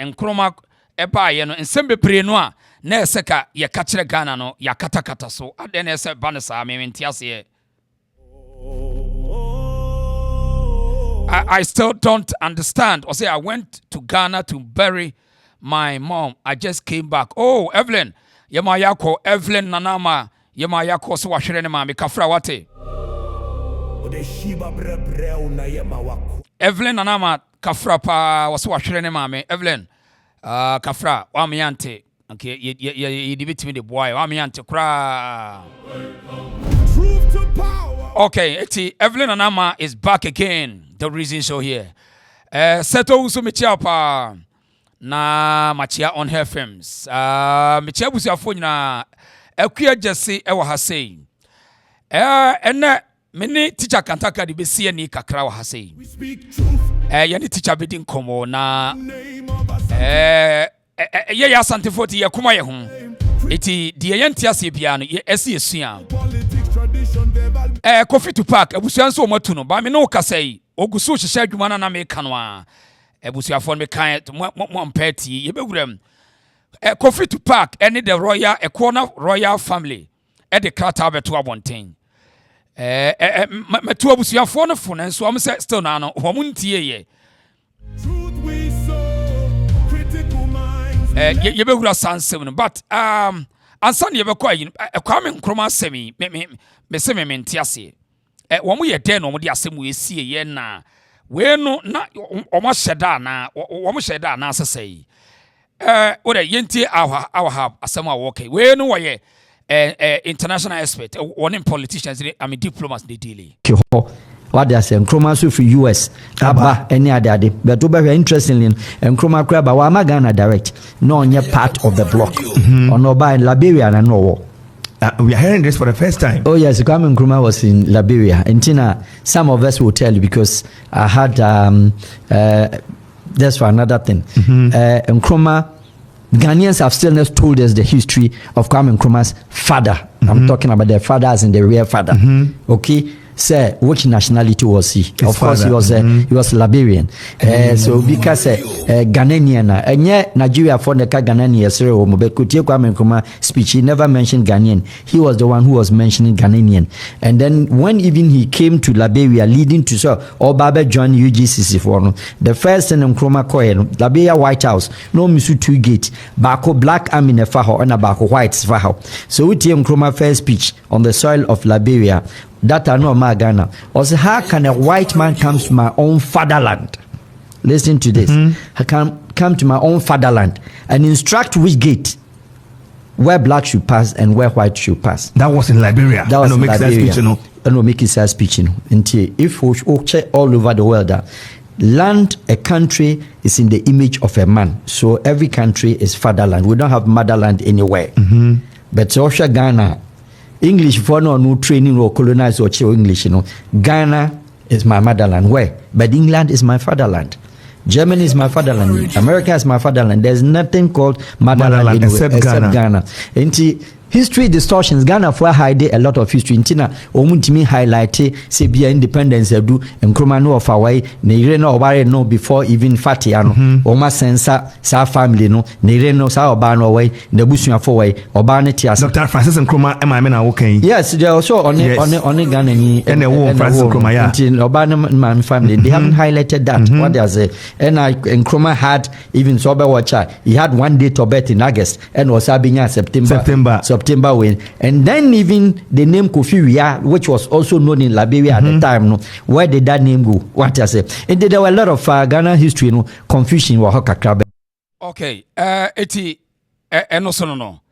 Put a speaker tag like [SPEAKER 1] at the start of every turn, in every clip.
[SPEAKER 1] Nkrumah eba ye no nsem bebre no a na eseka ye ka kire Ghana no ya katakata so ade na ese ba ne sa me ntiase I still don't understand. Or say I went to Ghana to bury my mom. I just came back. Oh, Evelyn, yema yako Evelyn nanama yema yako so wahwere ne ma me kafra wate. Evelyn nanama kafra pa waso wahwere ne ma me Evelyn kafra wa me yante. Okay, ye debate the boy wa me yante kra. Okay, Evelyn nanama is back again. The reason show here. Seto uso michiapa na machia on her films. Michia busi afoni na ekuya jesse ewa hasei. Ene mini teacher kantaka di besi ni kakra wa hasei. Yani teacher bedi nkomo na ye ya asante foti ye kuma ye ho. Eti die ye ntiase bia no ye esi esua. Coffee to park ebusuan so matu no ba me no kasei. Ogusu hihye adwuma na me ka no a ebusuafo me kan mo mpati ye bewuram coffee to park any the royal royal family the krata beto abonten meto abusuafo no fo nso am say still na no ho muntie ye ye bewura sansem no but ansan ye bekọ yi Kwame Nkrumah semi me se me ntiase wo mo ye den no mo de asemu esie ye na we no na o mo sheda na wo mo sheda na asesei o de yenti Alwahab asemu a wo kai we no wo ye international expert one politicians I mean diplomats they deal
[SPEAKER 2] what they say Nkrumah so for US aba any ade but over interestingly Nkrumah kra ba wa Ghana direct no onye part of the block on oba in Liberia na no
[SPEAKER 3] we are hearing this for the first time.
[SPEAKER 2] Oh yes, Kwame Nkrumah was in Liberia. And Tina, some of us will tell you because I had that's for another thing. Nkrumah, Ghanaians have still not told us the history of Kwame Nkrumah's father. I'm talking about their father as in the real father. Okay. Say which nationality was he? His of course father. He was Liberian. So because Ghanaian and yet Nigeria for the Ghanaian zero Kwame Nkrumah speech he never mentioned Ghanaian. He was the one who was mentioning Ghanaian. And then when even he came to Liberia leading to Obabe joined UGCC for the first thing Nkrumah called Liberia White House no misu 2 gate Bako black army ne faho and Bako white faho. So we Nkrumah first speech on the soil of Liberia. That I know my Ghana. Also, how can a white man come to my own fatherland? Listen to this. I can come to my own fatherland and instruct which gate where black should pass and where white should pass.
[SPEAKER 3] That was in Liberia.
[SPEAKER 2] That was in Liberia. And no make it speech. If we check all over the world, land, a country is in the image of a man. So every country is fatherland. We don't have motherland anywhere. But also Ghana. English for no training or colonize or English, Ghana is my motherland. Where? But England is my fatherland. Germany is my fatherland. America is my fatherland. There's nothing called motherland except Ghana. History distortions. Ghana for hide a lot of history. Intina omuntimi highlight say be independence do Nkrumah no of away ne no obare no before even fatia no oma sensa sa family no ne no sa oba no way ne busuafo way oba ne tias
[SPEAKER 3] Dr. Francis Nkrumah am I na wokan.
[SPEAKER 2] Yes, they also on Ghana ni
[SPEAKER 3] and Francis Nkrumah yeah.
[SPEAKER 2] Until oba man family they haven't highlighted that what they say. And Nkrumah had even sober watcher he had 1 date of birth in August and was Sabinya September when, and then even the name Kofi Wia, which was also known in Liberia at the time, where did that name go? What I say? And there were a lot of Ghana history, confusion.
[SPEAKER 1] Okay, eti no so no.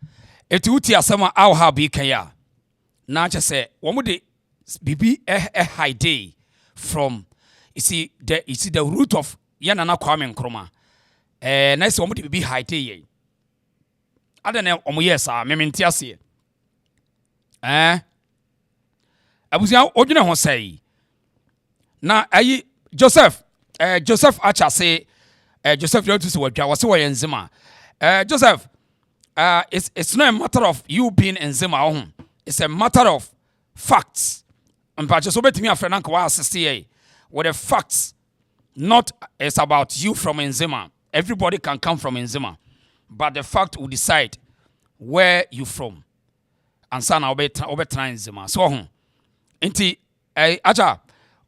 [SPEAKER 1] Eti uti asema Alwahab ikaya. Na just say womude bibi hide from you see the root of yanana Kwame Nkrumah. Na say womude bibi hide ye. Adene omuyesa mementiase abusia odwene ho sei na ayi Joseph acha say Joseph you to say wadwa wose wo yenzima Joseph it's not a matter of you being enzima it's a matter of facts and just obetimi afrenanka wa assist here with the facts not it's about you from enzima everybody can come from Nzima, but the fact will decide where you from. And son obey Nzima. So inti aja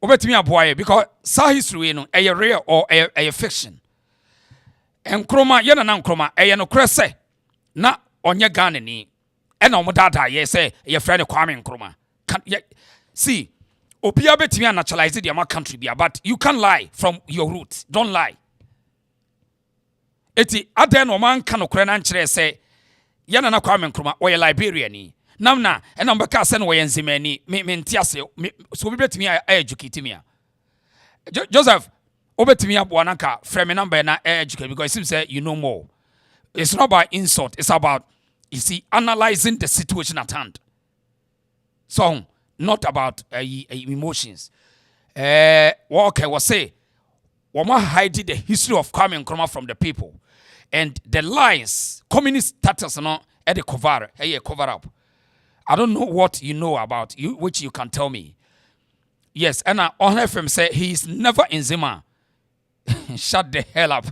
[SPEAKER 1] obetimi aboye because sa history no a real or a fiction. Nkrumah yana na Nkrumah no krese na onye Ghana ni ena omo dada ye say ye friend Kwame Nkrumah. See, Opia betimi naturalize the country bia, but you can't lie from your roots. Don't lie. Eti aden no man kan okre na nkyere say yana na Kwame Nkrumah o ye Liberia ni. Namna ena mbeka se no wo ye Nzimani me ntiase so betimi educate me. Joseph obetimi aboa na ka frame number na educate because it seems say you know more. It's not about insult, it's about, you see, analyzing the situation at hand. So not about emotions. Okay, was say, Wama hiding the history of Kwame Nkrumah from the people, and the lies, communist status, at the cover up. I don't know what you know about you, which you can tell me. Yes, and I on FM say he is never in Zima. Shut the hell up.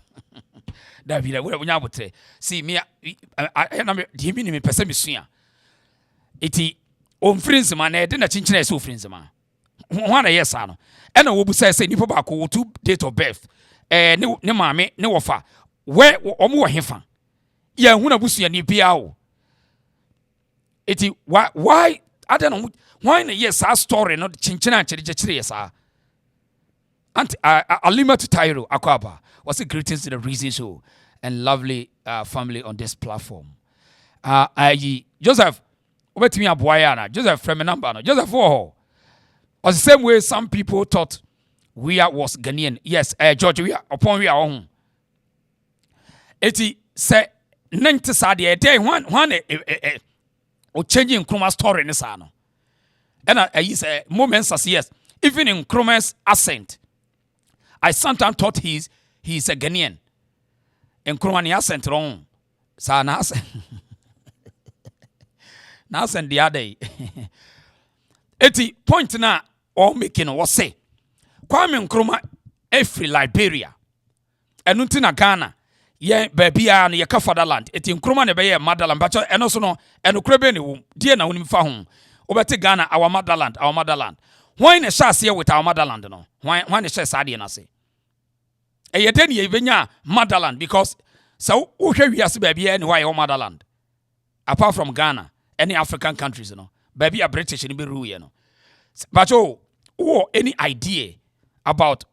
[SPEAKER 1] See me, I person me iti friends man na chinchina so friends man wana yes ano and wo bu say nipa ba ko to date of birth ne maame ne wofa we omo wo hefa ya hu na busu ya ni bia o iti why I don't know why na yes our story no chinchina chire yes and Alima to Tyro Akwaba was a greetings to the Reason Show and lovely family on this platform. Joseph, obetimi aboya na Joseph from number no Joseph for was the same way some people thought we was Ghanaian. Yes, George we upon we are on. Eti say 90 sadie day one o changing Nkrumah story ni sa no. And I say moments as yes, even in Nkrumah's accent, I sometimes thought he's a Ghanaian. Nkrumah ni accent wrong. Sa na accent. Na accent the other. Eti point na all making was say Kwame Nkrumah every Liberia. Enunti na Ghana. Ye baby ya ye ka fatherland. Eti Nkrumah ne be ye motherland. But eno so no enukre be ne wom. Die na wonim fa ho. Obeti Ghana our motherland. Why ne share here with our motherland no? Why ne share sade na say? Eye den ye benya motherland because so uhwe wiase baby ya ne why your motherland. Apart from Ghana, any African countries no. Baby a British ni be rule no. But any idea about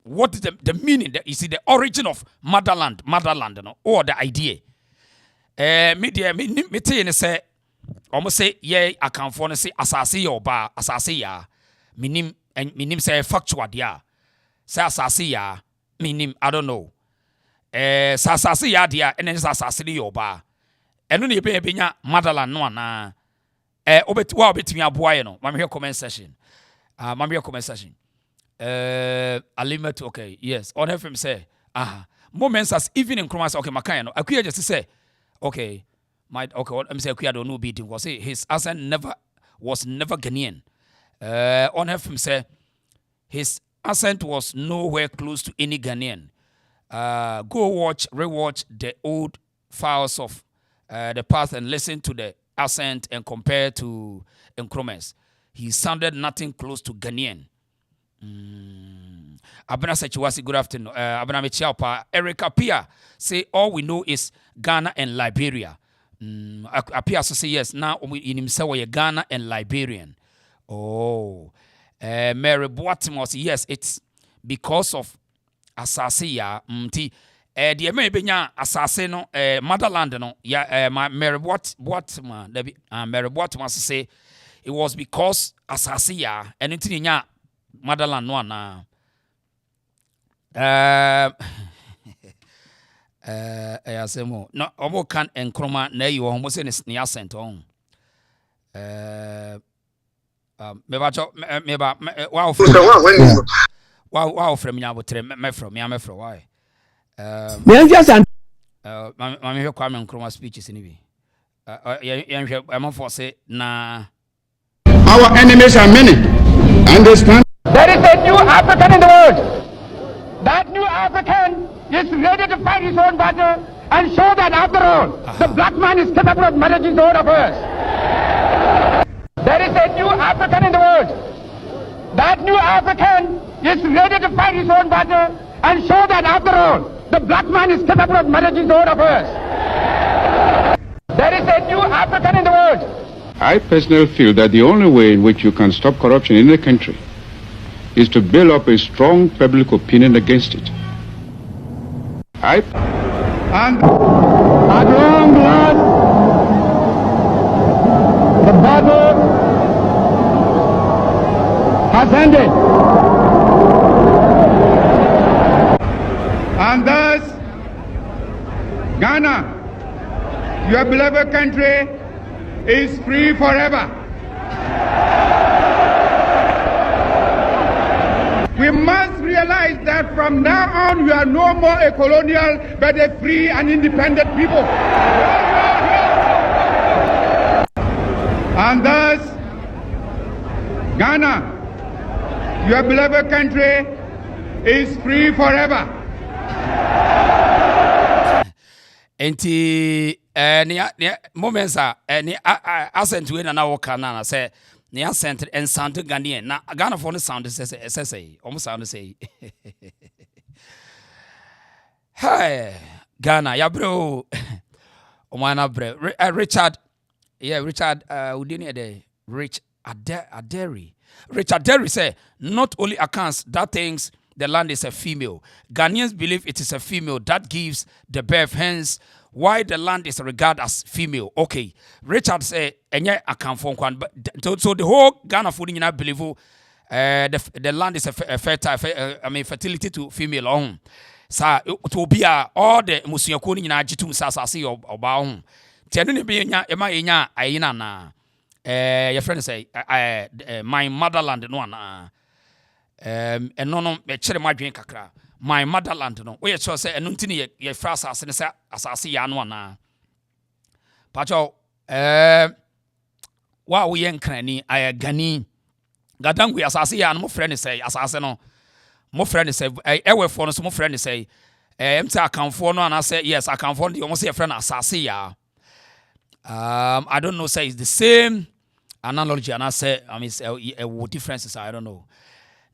[SPEAKER 1] what is the meaning, you see the origin of motherland no, or the idea. Me tell you say almost say yeah account for say asase ya oba asase ya minim say factual dia say asase ya minim I don't know say asase ya dia and then asase ya oba eno ne be nya motherland no na obetimi aboa no ma me comment section Alimet okay yes on FM say moments as even in Nkrumah okay makan no akuya just say okay I'm say akuya don't know beating because his accent was never Ghanaian. On FM say his accent was nowhere close to any Ghanaian. Go rewatch the old files of the past and listen to the accent and compare to Nkrumah's. He sounded nothing close to Ghanaian. Abena Sechiwasi, good afternoon. Abena Mechiapa, Eric Apia say all we know is Ghana and Liberia. Apia so say yes. Now in himself we Ghana and Liberian. Oh, Mary Boatimos yes. It's because of Asasiya. The American assassin no motherland no ya Mary Boatima Mary Boatima say it was because Asasiya and it motherland no na asemo no omo kan Nkrumah na yi wo say ne accent on wow from nya botre me from why Mami hwe Kwame Nkrumah speeches ni bi yenhwe am for say na
[SPEAKER 4] our enemies are many. Understand? There is a new African in the world. That new African is ready to fight his own battle and show that after all, the black man is capable of managing his own affairs. There is a new African in the world. That new African is ready to fight his own battle and show that after all, the black man is capable of managing his own affairs. There is a new African in the world.
[SPEAKER 5] I personally feel that the only way in which you can stop corruption in the country is to build up a strong public opinion against it. And
[SPEAKER 4] at long last, the battle has ended. And thus, Ghana, your beloved country, is free forever. We must realize that from now on we are no more a colonial but a free and independent people. And thus, Ghana, your beloved country, is free forever.
[SPEAKER 1] Enti moments are accent we na woka na say ne accent and sound Ghanaian na Ghana for the sound say almost sound say hey Ghana ya bro omana bro Richard udini de Rich Aderi Richard Aderi say not only accounts that things the land is a female. Ghanaians believe it is a female that gives the birth, hence why the land is regarded as female. Okay, Richard say, "Enye account for one." But so the whole Ghana food in believe the land is a fertile. Fertility to female on. Sa to be all the musiyakuni in ajitum sasasi or baum. Tianu be enya ayina na. Your friend say, my motherland no na. And no chere madwen kakra my motherland no we sure say enu ntini ye fra asase ne say asase ya no na pacho wa wo ye nkrani ayagani gadangu asase ya no mo frɛ ne say asase no mo frɛ ne say ewefo no so mo frɛ ne say mta akanfo no ana say yes akanfo no mo say frɛ na asase ya I don't know say it's the same analogy and I say I mean differences I don't know.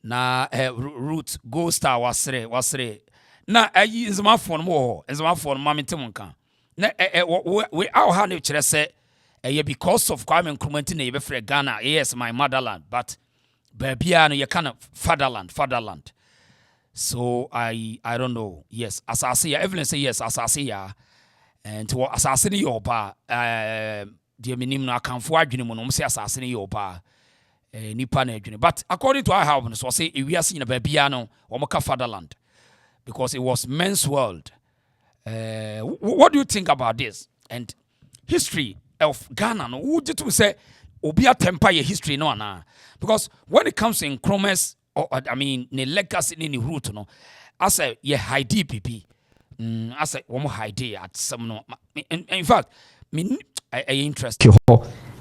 [SPEAKER 1] Na root go star wasre na ayi nzama phone mo nzama phone mamete monka na we all ha ne kire se because of Kwame Nkrumah na ye be frɛ Ghana yes my motherland but babia no ye kind of fatherland so I don't know yes asase ya Evelyn say yes asase ya and to asase ne yoba de minim no akanfo adwene mu no say asase ne yoba nipa na adwene but according to Alwahab so say we are seeing a babia no omoka fatherland because it was men's world. What do you think about this and history of Ghana no would you say obia temper your history no na because when it comes in Nkrumah's I mean the legacy in the root no I say ye hide pp I say one hide at some no in fact me I interest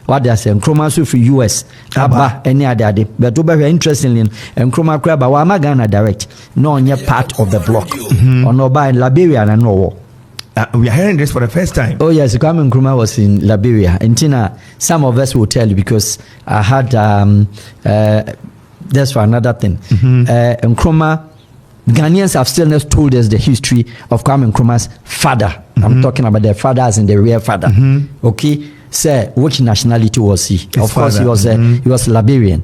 [SPEAKER 2] what they say Nkrumah so for US aba any other but very interestingly Nkrumah crab wa Ghana direct no only part of the block or no by Liberia and no
[SPEAKER 3] we are hearing this for the first time.
[SPEAKER 2] Oh yes, Kwame Nkrumah was in Liberia. And Tina, some of us will tell you because I had that's for another thing. Nkrumah, Ghanaians have still not told us the history of Kwame Nkrumah's father. I'm talking about their father as in the real father. Okay. Say which nationality was he?
[SPEAKER 3] His
[SPEAKER 2] of course,
[SPEAKER 3] father.
[SPEAKER 2] he was Liberian.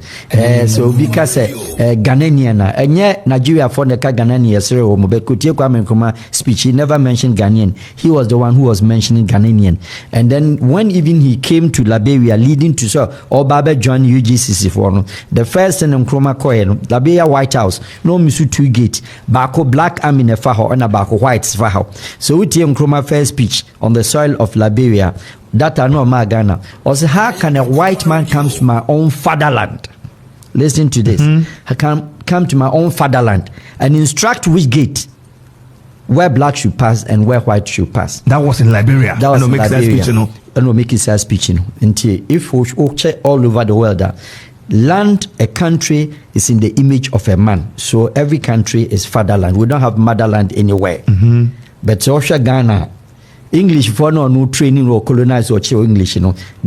[SPEAKER 2] So because Ghanaian, and yet Nigeria for the Ghanaian, sir, but Kwame Nkrumah speech, he never mentioned Ghanaian. He was the one who was mentioning Ghanaian. And then when even he came to Liberia, leading to Obabe joined UGCC for the first thing Nkrumah called Liberia White House, no Misu 2 gate, Bako Black Army in Faho and Bako Whites Faho. So we take Nkrumah first speech on the soil of Liberia. That I know my Ghana. Also, how can a white man come to my own fatherland? Listen to this. I can come to my own fatherland and instruct which gate where black should pass and where white should pass.
[SPEAKER 3] That was in Liberia.
[SPEAKER 2] That was in
[SPEAKER 3] Liberia.
[SPEAKER 2] And no make it speech. If we check all over the world, land, a country is in the image of a man. So every country is fatherland. We don't have motherland anywhere. But also Ghana, English for no training or colonize or chill English,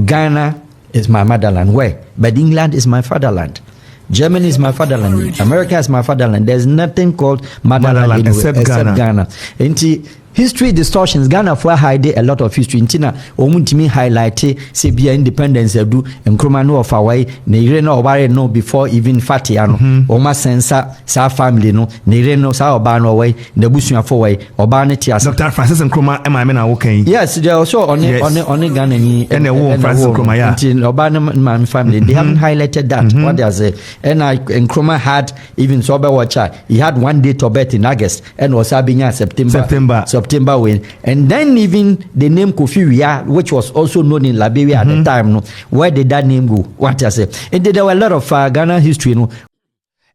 [SPEAKER 2] Ghana is my motherland. Where? But England is my fatherland. Germany is my fatherland. America is my fatherland. There's nothing called motherland except Ghana. History distortions. Ghana for hide a lot of history. Intina omuntimi highlight sebia independence do Nkrumah no of away ne no obare no before even fatia no. Oma sensa sa family no ne no sa oba no way ne busuafo way oba ne tias.
[SPEAKER 3] Dr. Francis Nkrumah am I na wokan.
[SPEAKER 2] Yes, they also on Ghana ni
[SPEAKER 3] and Francis Nkrumah ya.
[SPEAKER 2] Intin oba man family. They haven't highlighted that. What they say. And Nkrumah had even sober watcher. He had one date of birth in August and was Abinya September when, and then even the name Kofi Wia, which was also known in Liberia at the time, where did that name go? What I say? And there were a lot of Ghana history,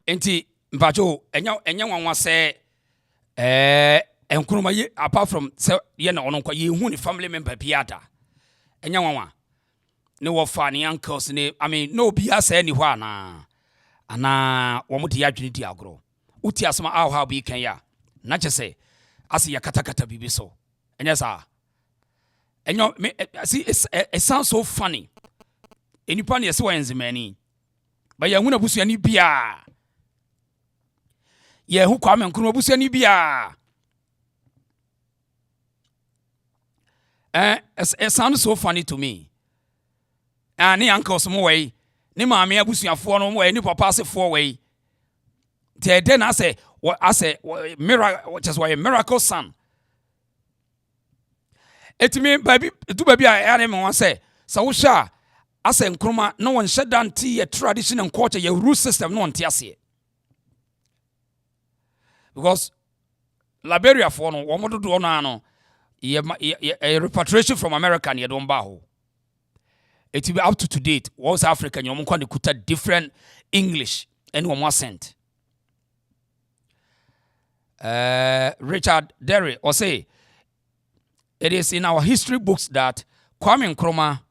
[SPEAKER 1] Enti mpacho enya wanwa say Nkrumah ye apart from say ye na ono kwa ye hu ni family member biada. Enya wanwa ne wo fa ne uncles ne I mean no bia say ni hwa ana wo mo de adwene di agro. Uti asoma Alwahab bi kan ya. Na che say as ya kata bibi so. And yes, see, it sounds so funny. Any pan yes, when's many. But ya wuna busu yani bia. Ye who Kwame Nkrumah busu yani bia. It sounds so funny to me. And ni uncle some way. Ni mami busu ya for no way. Ni papa se 4 way. Then I say miracle, which is why a miracle son. It mean baby, I am say. So sha, I say Nkrumah, no one shut down tea a tradition and culture, your root system, no one tiasi. Because Liberia for no one to do no, a repatriation from America and you don't baho. It will be up to date. Was African, you want to kuta different English and 1 cent. Richard Derry or say it is in our history books that Kwame Nkrumah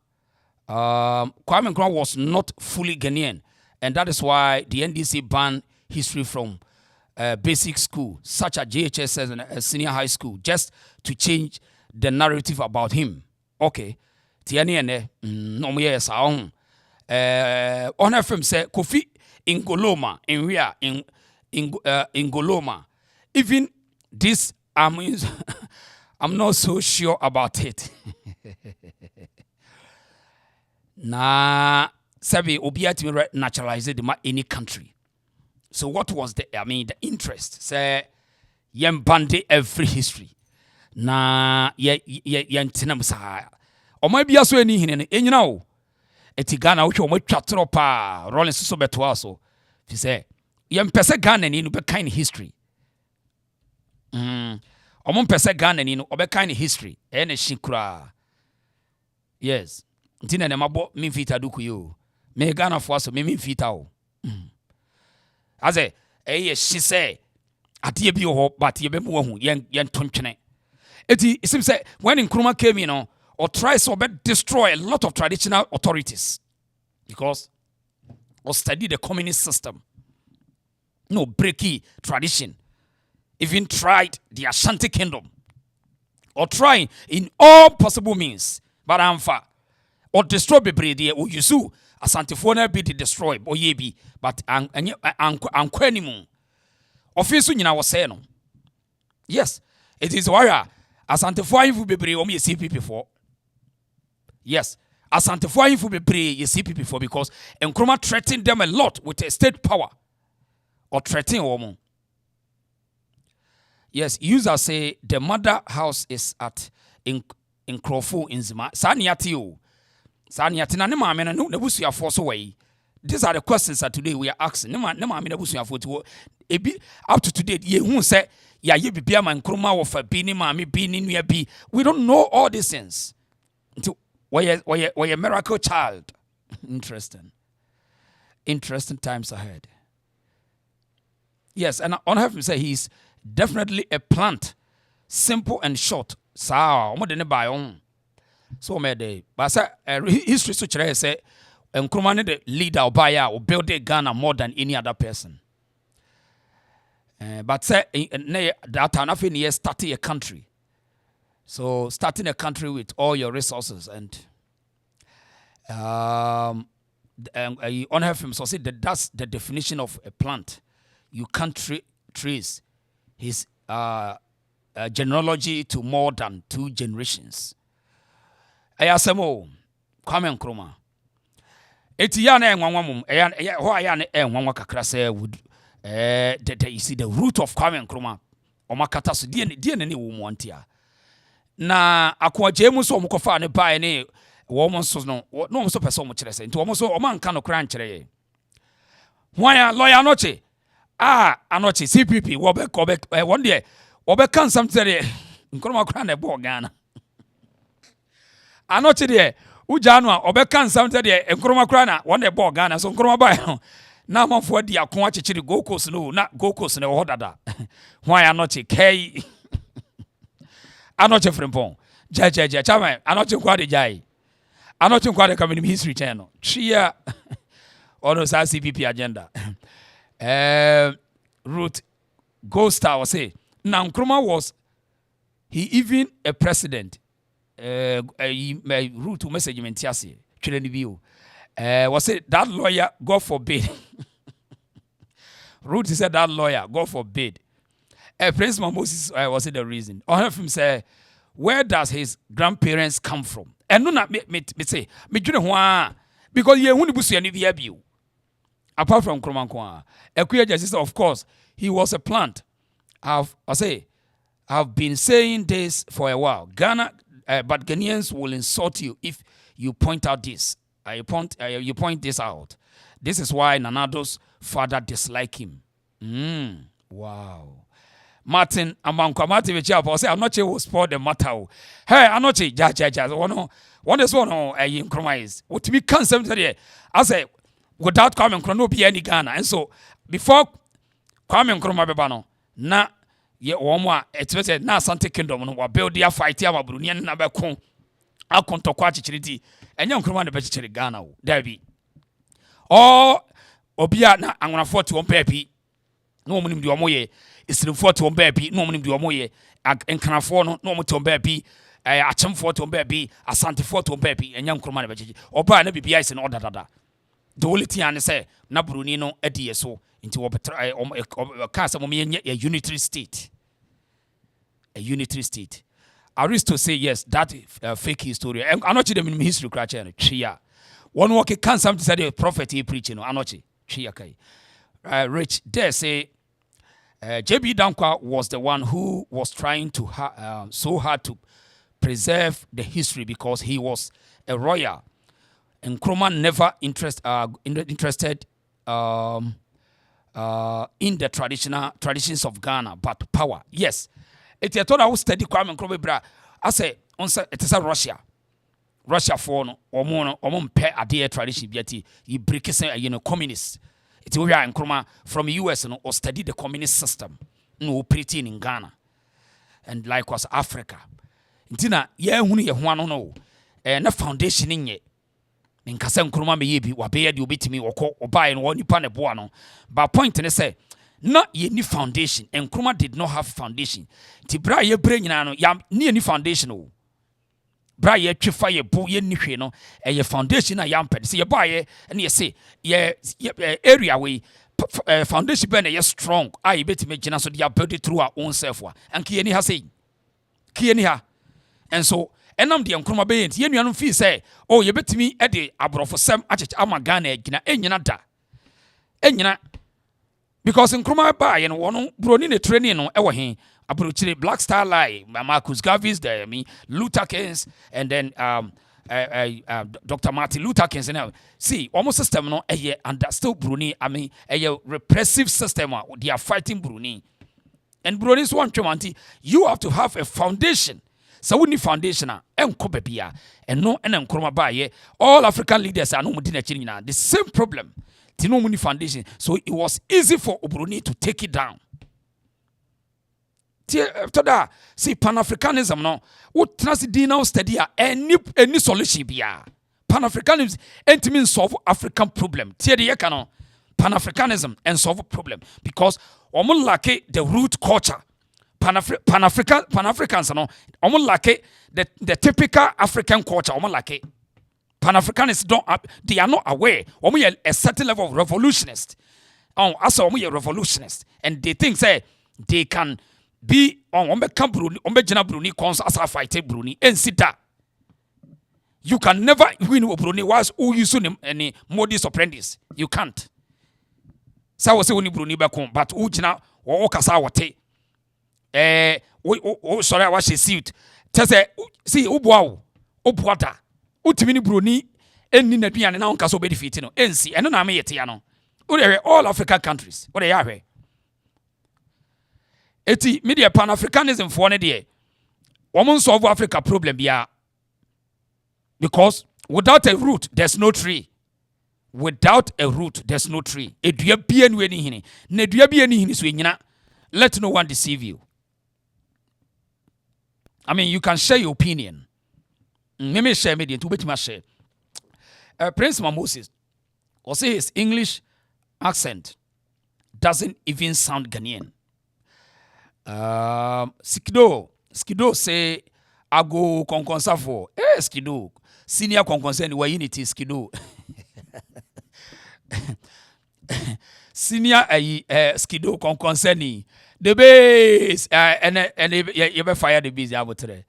[SPEAKER 1] was not fully Ghanaian, and that is why the NDC banned history from basic school such as JHS and senior high school just to change the narrative about him. Okay, tiani no me yes on FM say Kofi Ngoloma in where in Ngoloma. Even this, I'm not so sure about it. Sabi obiati naturalize it in any country. So what was the interest? Say yem bande every history. Na yen tinam sa. O ma bia so ani hine enyina o. Eti Ghana wo hwe o ma twatro pa rolling so beto aso. Fi say yem pese Ghana ni no be kind history. Omon pese Ghana ni no obeka ni history e na shikura. Yes. Ntina na mabo mi fita duku yo. Me Ghana fo aso me mi fita o. Aze ye she say ade bi ho but ye be mu hu yen tontwene. It seems say when Nkrumah came in or tries to destroy a lot of traditional authorities because or study the communist system. No breaky tradition. Even tried the Ashanti Kingdom, or trying in all possible means, but or destroy Bebrede or Yusu, Asante Fona be destroyed, or ye be, but Anquenimu. Officer in our saying, yes, it is why Asante Foy will be brave on your CP before. Yes, Asante Foy will be brave your CP before because Nkrumah threatened them a lot with a state power or threatening a woman. Yes, users say the mother house is at Nkrumah in Zima. Saniati na ne maame no na busu afo so way. These are the questions that today we are asking. Ne maame na busu afo to ebi up to today ye hu say ya ye bibia man Nkrumah wo fa bi ne maame bi ne nua bi. We don't know all these things. Until why miracle child. Interesting times ahead. Yes, and on have to say he's definitely a plant, simple and short. So, what did they buy on? So, my day, but history so say Nkrumah the leader Obaya or build Ghana more than any other person. But say that time nothing year starting a country. So starting a country with all your resources and on him so say that that's the definition of a plant. You can't trace his genealogy to more than 2 generations. Ayasemo Kwame Nkrumah. Eti ya na enwanwa mum ho ya na enwanwa kakra say would you see the root of Kwame Nkrumah omakata so die ne wo mu antia na akwaje mu so omukofa ne bae ne wo mo so no so person mo kire say nti wo mo so o man ka no kra nkire ye hwan lawyer anoche anoche CPP wo be one day wo be kan something there Nkrumah kra na bo Ghana anoche there uja anu obekan something there Nkrumah kra na one day bo Ghana so Nkrumah bae no na manfo di akon akyekyere gokos no na gokos ne wo dada hwan anoche kai anoche frimpon ja chama anoche kwa de jai anoche kwa de community history channel tria ono sa CPP agenda root Ghosta was say na Nkrumah was he even a president root message mentiase twere ni bio was it that lawyer God forbid Ruth said that lawyer God forbid Prince Moses was it the reason or have him say where does his grandparents come from and no na me say me dwene ho because ye hu ni busu ani bia bio apart from Nkrumah kwa Ekuya just of course he was a plant I've been saying this for a while Ghana but Ghanaians will insult you if you point out this you point this out. This is why Nanado's father disliked him. Wow. Martin Amanko Martin Vichapa say I'm not sure who spoiled the matter. Hey, I'm not sure. One is one Nkrumah is. What we can't say today. I say without Kwame Nkrumah no be any Ghana. And so before Kwame Nkrumah bebano na ye omwa etwese na Asante Kingdom no wa build their fight ya mabruni na be kon akontokwa chichiriti enya Nkrumah ne be chichiri Ghana wo dabi obia na anwonafo te won paapi no omunim de omoye isirifo te won paapi no omunim de omoye enkanafo no no omote won paapi achemfo te won paapi asantefo te won paapi enya Nkrumah ne be chichi oba na bibia ise no odadada the only thing ane say na bruni no adi so nti wo betra ka say mo me a unitary state Aristo say yes that fake history anochi dem in history crash no tria one work can something say the prophet he preaching no anochi tria kai Rich there say JB Dankwa was the one who was trying to so hard to preserve the history because he was a royal and Nkrumah never interested in the traditions of Ghana but power. Yes, it's a thought I was study Kwame Nkrumah bra. I say it is a Russia for no or pair a dear tradition biati you break communist. It's where Nkrumah from US or study the communist system no operating in Ghana and likewise Africa. Ntina ye hunu ye ho ano no na foundation nye nkasa Nkrumah me yebi wa be ye de obetimi wokọ obae no nipa ne boa no but point ne say na ye ni foundation Nkrumah did not have foundation ti bra ye bre nyina no ya ni foundation o bra ye twifa ye bo ye ni hwe no ye foundation na ya mpede say ye ba ye na ye say ye area we foundation be na ye strong ye betimi gina so they build it through our own self wa anki ye ni ha say ki ye ni ha and so enam de Nkrumah be yent ye nuanu fi say oh ye betimi e de abrofo sem acheche ama Ghana gina enyina da enyina because Nkrumah ba ye no wono broni ne training no e wo he abrochire Black Star Line Marcus Garvey's there Luther Kings and then Dr. Martin Luther Kings and see almost system no under still Bruni a repressive system they are fighting Bruni and Bruni's one tremanti you have to have a foundation. So we need foundation and kopepia and no and Nkrumah ba ye all African leaders are no mudina china the same problem tino muni foundation so it was easy for Bruni to take it down. After that see Pan-Africanism no what trans di now study any solution bia Pan-Africanism means solve African problem. Pan-Africanism and solve problem because almost like the root culture. Pan-Africans almost like the typical African culture. Almost like Pan-Africanists they are not aware. A certain level of revolutionists. As a revolutionist, and they think say they can be on Bruni cons as a fight Bruni and sit that. You can never win with Bruni whilst who you soon any modus operandi. You can't. So I was saying Bruni back home, but Ujina or Okasa wate. Sorry, I was see it. See Ubuau, Ubuata, Utimini Bruni, and Ninabian and Uncaso Bedifitino, NC, and no Etiano. All African countries. What they are here. Eti media Pan-Africanism for one day. Woman solve Africa problem yeah. Because without a root, there's no tree. Without a root, there's no tree. Edua bia ni weni hini. Nedua bia ni hini so nyina. Let no one deceive you. I mean, you can share your opinion. Let share media to bet share. Prince Moses will say his English accent doesn't even sound Ghanaian. Skido say ago konkonsafo. Skido senior konkonsen wa unity Skido. Senior Skido konkonseni the base and you be fire the base abotre.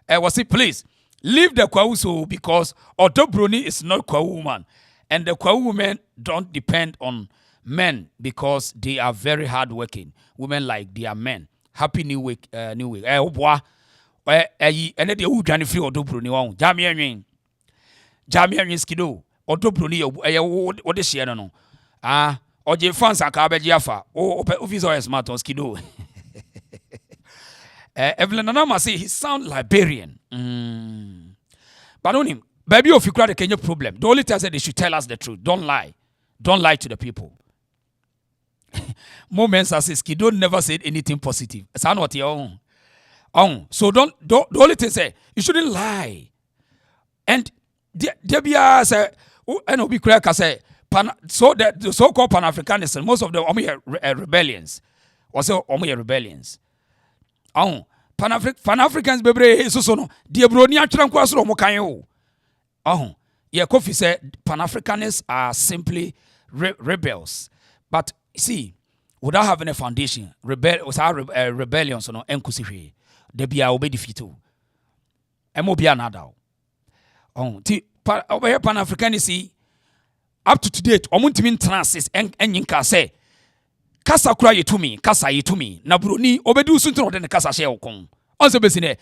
[SPEAKER 1] Was it please leave the Kwauso because Otto Bruni is not Kwau woman. And the Kwau women don't depend on men because they are very hardworking. Women like they are men. Happy New Week, New Week. Oh boy, and then they who Johnny free Otto Bruni on. Jamie Skido, Otto Bruni. What is she? No. Or the fans are Kabe Jaffa. Oh, officer is smart on Skido. Evelyn Anama say he sound Liberian. But on him. Baby, if you cry the Kenya problem, the only thing I said they should tell us the truth. Don't lie. Don't lie to the people. Moments as Skido never said anything positive. It's not what your own. So don't the only thing say you shouldn't lie. And Debia say, I know be correct. I say so that the so-called Pan-Africanists, most of them are rebellions. Also, rebellions. Pan-Africans bebre so no. The Broni atran kwa so mo kan yo. Kofi said Pan-Africanists are simply rebels. But see, without having a foundation, rebellion so no enkusiwe. They be obey defeat. Emo be another. Over Pan-Africanists up to today, omuntimi trances and yinka say kasa kura yetumi, kasa yetumi. Na Bruni obedu sunto de kasa share okon. Also besine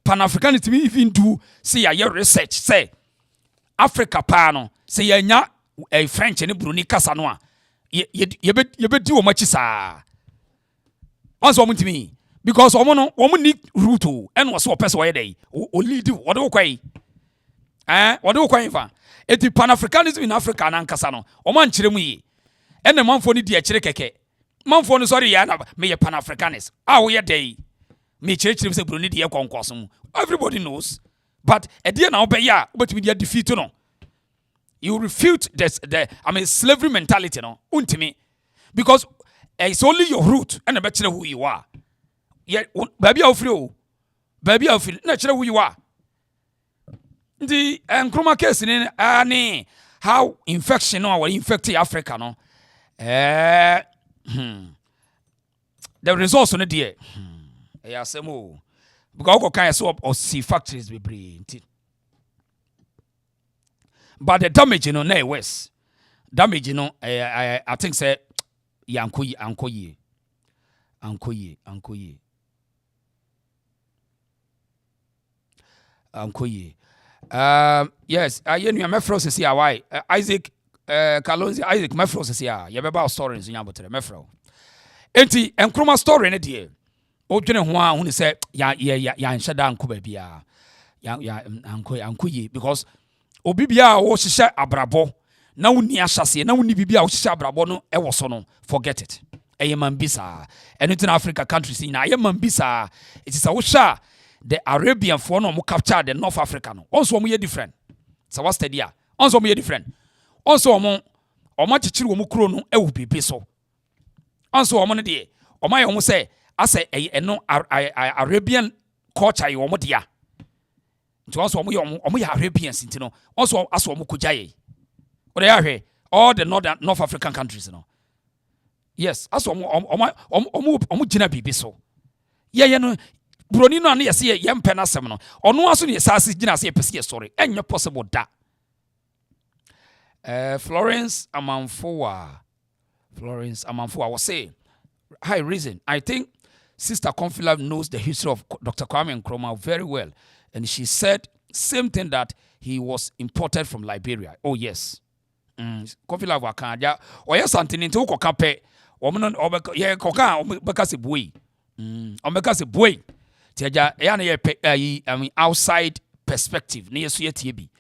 [SPEAKER 1] Pan-Africanism even do see your research say Africa pano say yanya a French and Bruni kasa no a ye be do much sa. Also omuntimi because omo need root and was so person why dey o lead what do kwai what do kwai fa eti Pan-Africanism in Africa na nkasa no oman kire mu yi ene manfo ni die kire keke manfo no sorry ya na me ye Pan-Africanist wo ye dey me kire se Bruni die konkoso mu everybody knows but e die na obey ya obetimi die defeat no you refute the slavery mentality no untimi because it's only your root and be kire who you are ye baby ofri na kire who you are. The Nkrumah case in how infection or infected Africa no the results on the day because all kinds of sea factories be bring but the damage no worse damage I think say ankoye yes, I knew Mefro says here why Isaac Kalonzi Isaac Mefro says here you about stories in Yabotre Mefro. Enti Nkrumah story ne die. O dwene ho a hu say ya nheda anko ba bia. Ya anko yi because obi bia wo hihye abrabo na woni ahyase na woni bibia wo hihye abrabo no e wo so no forget it. Eye man bisa. Eno in Africa countries na eye man bisa. It is a wusha the Arabian for no capture the North Africa no. Also we different. So what's the idea? Also me different. Also omo chichiri wo mu kuro no e wo bibi so. Also omo no de omo ye omo say ase eno Arabian culture ye omo dia. Nti also omo ye Arabians nti no. Also aso omo kojaye. Ode ya hwe all the North African countries no. Yes, aso omo gina bibi so. Ye no Broni no ane yesi ye mpe na asem no. Ono aso ne yesase gina se yepese ye sorry. Enye possible da. Florence Amanfoa was saying, "Hi, reason. I think Sister Confila knows the history of Dr. Kwame Nkrumah very well, and she said same thing that he was imported from Liberia. Oh yes, Confila wakanja. Oh yes, something into kokape. Woman, yeah, koka. Because boy, because boy. Tiaja, I mean outside perspective. Near Suyetibi,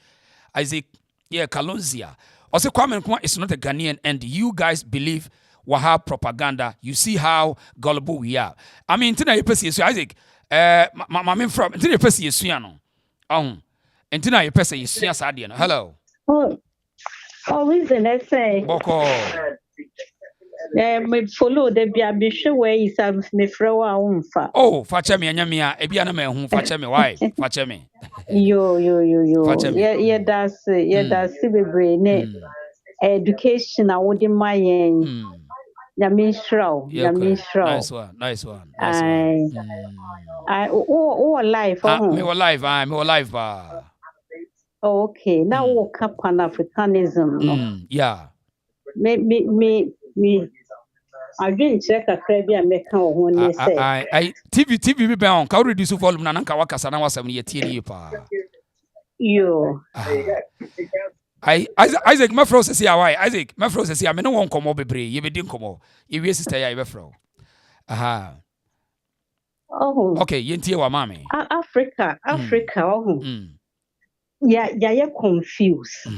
[SPEAKER 1] Isaac. Yeah, Kalonzia. Also, Kwame Nkrumah is not a Ghanaian, and you guys believe Wahab propaganda. You see how gullible we are. I mean, Tina Yepesi Yesu, Isaac. My from Tina Yepesi Yesu, no. Tina Yepesi Yesu, Sadiano. Hello.
[SPEAKER 6] Reason, let's say.
[SPEAKER 1] Boko.
[SPEAKER 6] Me follow the Biabisha way is a Mifroa Umfa.
[SPEAKER 1] Oh, Fachemi, Yamia, Ebiana, who Fachemi, why? Fachemi.
[SPEAKER 6] Yo. Yeah, that's the brain. Education, I wouldn't mind. Yamishro.
[SPEAKER 1] Nice one.
[SPEAKER 6] I life.
[SPEAKER 1] Me alive,
[SPEAKER 6] Okay, now woke up Pan-Africanism.
[SPEAKER 1] Yeah.
[SPEAKER 6] Me. I didn't check a crabby and make her when they say.
[SPEAKER 1] I TV be bound. Can reduce volume na nanka wakasa na wasam ye tie pa.
[SPEAKER 6] Yo.
[SPEAKER 1] Isaac my fro say why Isaac my fro say me no won komo bebre ye be din komo. Ye we sister ya ye be fro. Aha.
[SPEAKER 6] Oh.
[SPEAKER 1] Okay, ye ntie wa mama.
[SPEAKER 6] Africa. Oh. Yeah, confused.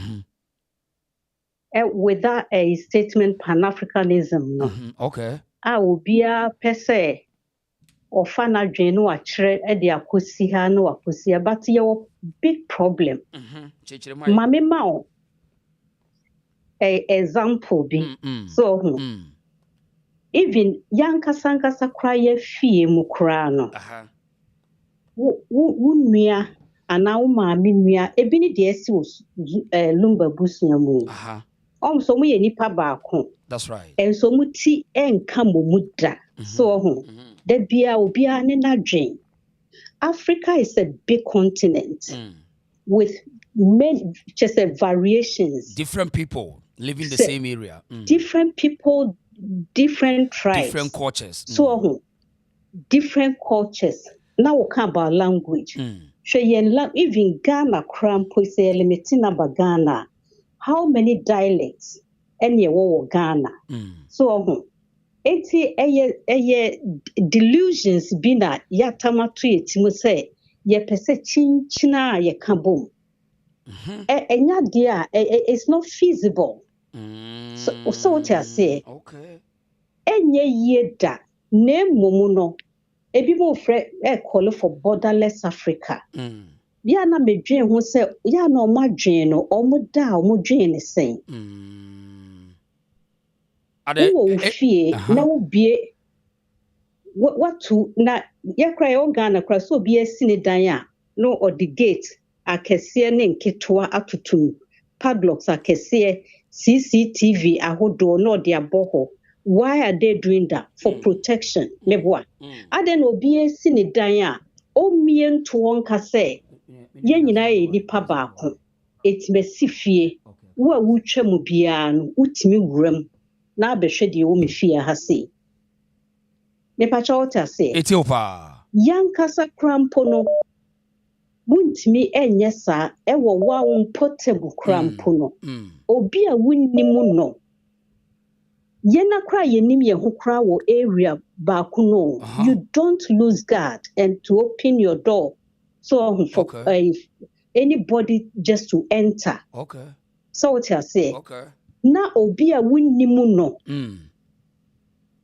[SPEAKER 6] Without a statement Pan-Africanism, no.
[SPEAKER 1] Okay.
[SPEAKER 6] I will be a pese or fana no a tre edi akusiha no akusiha, but your big problem. Mami mao a example be so even yanka sanka sakraye fie mukrano. Wunmia ana umami nua ebini de esi lumba busua mu. So mu ye nipa baako.
[SPEAKER 1] That's right.
[SPEAKER 6] And so mu ti enka mo muda. So da bia obia ne nadwen. Africa is a big continent with many just variations.
[SPEAKER 1] Different people living the same area.
[SPEAKER 6] Different people, different tribes.
[SPEAKER 1] Different cultures.
[SPEAKER 6] So different cultures. Now we come about language. Even Ghana crampo say limiting about Ghana. How many dialects any wo Ghana? So eti delusions bina yatama to yetimu say ye pese chinchina ye kabum. Enya dia it's not feasible. So what I say?
[SPEAKER 1] Okay.
[SPEAKER 6] Enye yeda ne momuno. Ebi mo fre call for borderless Africa. Ya na medwen ho se ya na omadwen no omoda omodwen ne sen. Wo fie na wo bie what to na ye cry o Ghana cry so bie sini dan a no or the gate akese ne nketoa atotum padlocks akese CCTV ahodo no de aboho. Why are they doing that? For protection. Meboa. Aden obi sini dan a o mien to won ka say ye nyina ye nipa baako etmesi fie wo a wutwa mu bia no utimi wuram na abehwe de wo mefie ha sei me pa cha wota say
[SPEAKER 1] Etiopa
[SPEAKER 6] yankasa krampo no wuntimi enye sa ewo wa portable krampo no obi a wunnimu no yena kra yenim ye ho kra wo area baako no you don't lose guard and to open your door so for anybody just to enter.
[SPEAKER 1] Okay.
[SPEAKER 6] So what I say?
[SPEAKER 1] Okay.
[SPEAKER 6] Na obi a wunnimu no.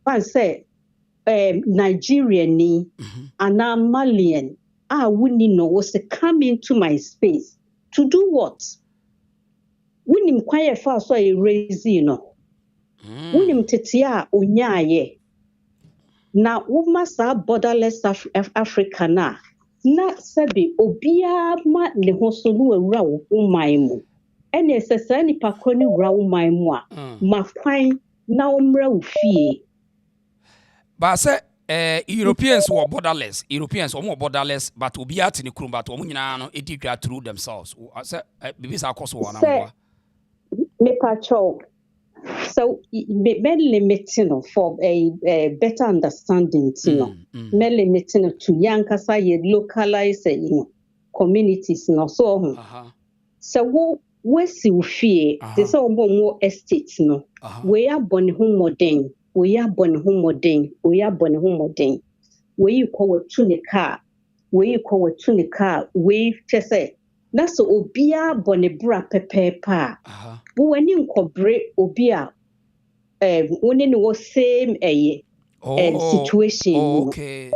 [SPEAKER 6] I say Nigerian ni ana Malian wunni no was to come into my space to do what? Wonim kwaye fa so e raise no. Wonim tete a onyaye. Na woma sa borderless Africa na sabi obia ma ne ho so no awura wo man mu. Ene sesa nipa kro ni wura wo man mu a ma kwan na omra wo fie.
[SPEAKER 1] But say Europeans were borderless. Europeans were borderless, but obia te ne krum but omo nyina no editwa through themselves. I say bibi sa koso wana mwa.
[SPEAKER 6] Me pacho. So me limiting for a better understanding, me limiting to yankasa ye localize communities no so. So we see fear. There's all more estates no. We are born home modern. We are born home modern. We are born home modern. We you call a tunica. We you call a tunica. We just say that's obia bonebra pepepa. But when you incorporate obia, when you was same situation.
[SPEAKER 1] Okay.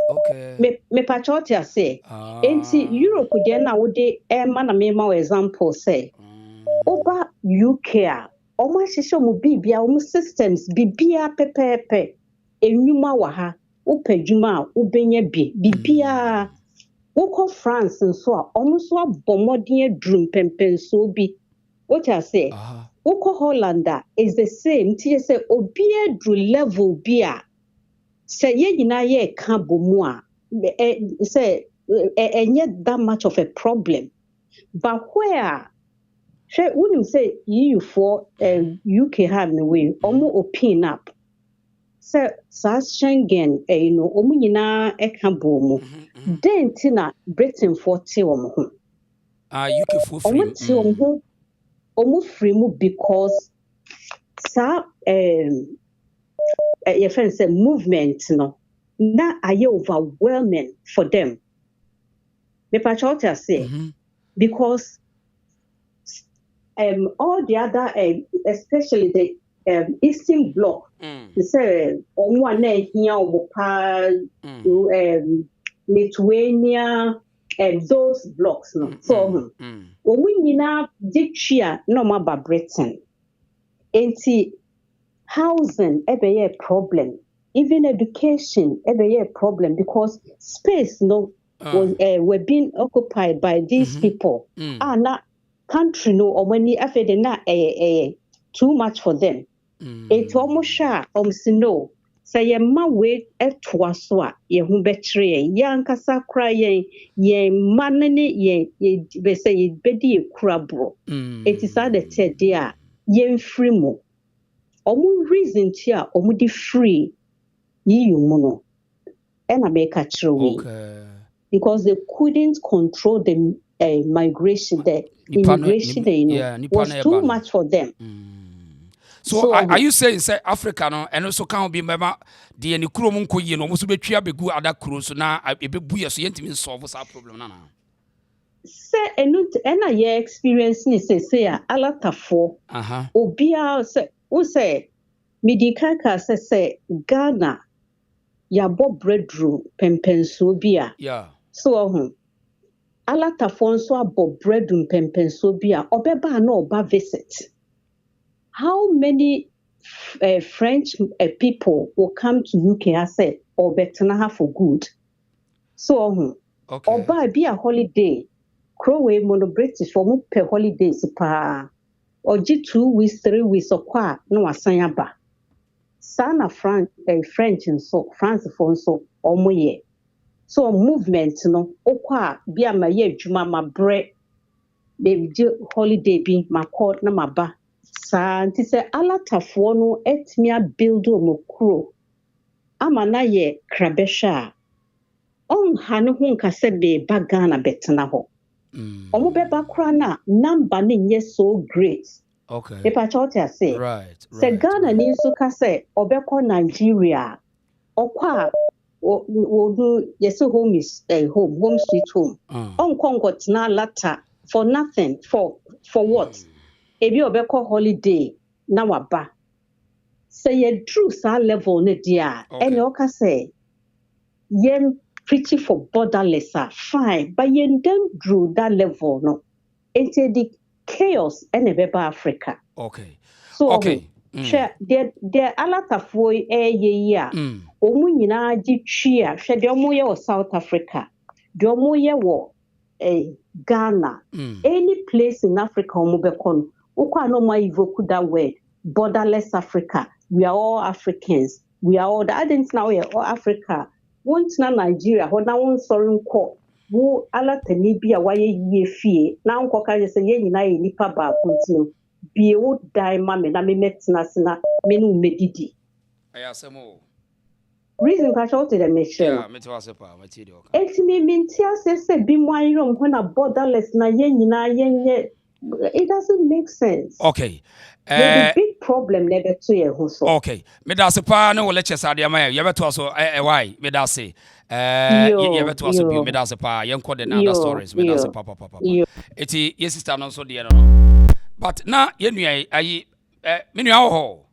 [SPEAKER 6] Me pachotia say. Enti Europe then na wode man na me ma example say. Oba UK a omo hihye mo bibia omo systems bibia pepepe enwuma wa ha opadwuma a obenya bibia woko France nso a omo so abomodin adrum pempenso bi what I say woko Holland is the same tie say obi adru level bi a say ye nyina ye ka bomu a say enye that much of a problem but where when you say EU for UK have no way, open up. So Schengen, omu nyina eka bomu. Then tina Britain for te omu.
[SPEAKER 1] UK for free.
[SPEAKER 6] Omu free mu because sa your friend say movement no na aye overwhelming for them. Me pachote say because all the other, especially the Eastern Bloc, they say one here, Lithuania, and those blocks. No, so when we now did share no more about Britain, and see housing every year problem, even education every year problem because space was were being occupied by these people. Not country no or when after na too much for them. It's almost sure no. Say ye ma we etwa so a ye hu betre yankasa kra ye manene ye be say ye bedi ye kurabro. It is at the third dia ye free mo. Omu reason tia omu di free ye you mono. And I make a true because they couldn't control the migration, the immigration, was too much for them.
[SPEAKER 1] So are you saying say Africa no and also can be member the Nkrumah nko ye no mo so betwa begu ada kuro so na e bebu ye so yentimi solve that problem na
[SPEAKER 6] say ena ye experience ni say alatafo obia say o say medikaka say Ghana ya bo breadroom pempenso bia so alatafo nso abo breadroom pempenso bia obeba na oba visit. How many French people will come to UK as say or betana for good? So oba be a holiday. Crowe mono British for mo per holidays pa or 2 weeks 3 weeks or kwa no asan ba. Sana French and so France for so omoye. So movement no okwa bia ma ye adwuma ma bre be holiday bi ma call na ma ba. Santi se alatafo no etmia build omokro ama na ye krabesha on hanu hu nka se be bagana betena ho omo beba kra na number ne nye so great e pa chote say
[SPEAKER 1] right
[SPEAKER 6] se Ghana ni nso ka se obekọ Nigeria okwa wo do yeso home is home sweet home on kongot na lata for nothing for what ebi obekọ holiday na waba say ye true sa level ne dia ene oka say yen preaching for borderless fine but yen don't drew that level no ente di chaos and a Africa.
[SPEAKER 1] Okay.
[SPEAKER 6] So
[SPEAKER 1] Okay.
[SPEAKER 6] the alatafo year. Omu nyina di tria. She de omu ye wo South Africa. De omu ye wo Ghana. Any place in Africa omu bekon. Ukwa no ma evoke that word. Borderless Africa. We are all Africans. We are all. I didn't know we are all Africa. Once na Nigeria. Ho na won sorry nko. Wo alatani bia waye yie fie. Na nko ka je se ye nyina ye nipa ba kontinu. Bie wo dai ma me na me metena sena me no medidi.
[SPEAKER 1] Ayasemo.
[SPEAKER 6] Reason ka show to the mission.
[SPEAKER 1] Yeah, me to asepa, ma ti de oka.
[SPEAKER 6] Etimi mintia se bi mwanyo ho na borderless na ye nyina ye. It doesn't make sense.
[SPEAKER 1] Okay.
[SPEAKER 6] The big problem never to ye ho so.
[SPEAKER 1] Okay. Me da sepa na wo lectures ade ma ye beto so why me da se ye beto so bi me da sepa ye nko the other stories me da se papa. Eti ye sister no so de no. But na ye nua ayi me nua ho.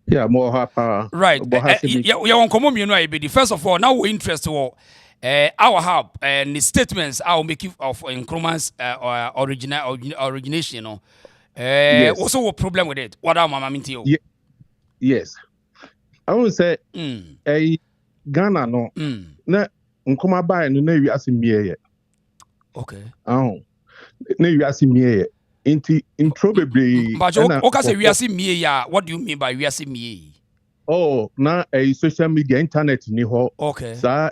[SPEAKER 7] Yeah, more hapa.
[SPEAKER 1] Right. You want come on, first of all, now we interest or Alwahab and the statements I'll make of Nkrumah's origination, you know.
[SPEAKER 7] Yes.
[SPEAKER 1] Also a problem with it. What am I mean to you?
[SPEAKER 7] Yes. I would say Ghana no. Na Nkrumah ba no na wi asemiye.
[SPEAKER 1] Okay.
[SPEAKER 7] Na wi asemiye. Intro bebre.
[SPEAKER 1] But okay, say we are seeing me ya. What do you mean by we are seeing me?
[SPEAKER 7] Oh, na social media, internet ni ho.
[SPEAKER 1] Okay.
[SPEAKER 7] Sa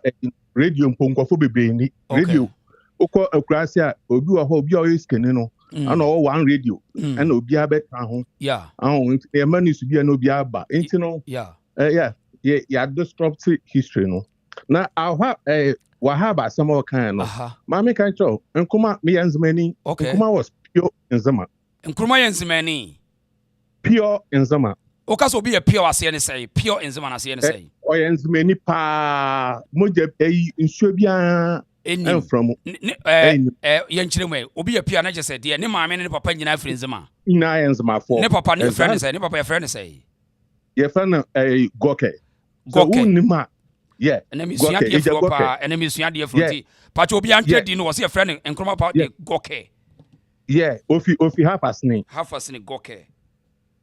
[SPEAKER 7] radio mponkofo bebre ni. Radio. Oko akrasi obi wa ho obi o iskene no. Ana o one radio. Ana obi abeta ho.
[SPEAKER 1] Yeah.
[SPEAKER 7] E mani su bia na obi aba. Enti no.
[SPEAKER 1] Yeah.
[SPEAKER 7] Yeah, disrupt history no. Na Alwahab asemo kan no. Mama kan cho. Nkrumah me yanzmani. Nkrumah was pure Nzama.
[SPEAKER 1] Nkrumah Nzamani.
[SPEAKER 7] Pure Nzama.
[SPEAKER 1] Oka so be a pure ase ne say. Pure Nzama ase ne say.
[SPEAKER 7] O Nzamani pa moje nsuo bia en from
[SPEAKER 1] ye nchiremwe obi a pure na je say de ne maame ne papa nyina afri Nzama.
[SPEAKER 7] Ina Nzama for.
[SPEAKER 1] Ne papa ne friend say, ne papa ye friend say.
[SPEAKER 7] Ye friend Goke.
[SPEAKER 1] Goke.
[SPEAKER 7] So unima. Yeah.
[SPEAKER 1] Enemy suya de fro pa, enemy suya de fro ti. Pa cho obi antre di no was ye friend Nkrumah pa de Goke.
[SPEAKER 7] Yeah, ofi half as ni.
[SPEAKER 1] Half as ni Goke.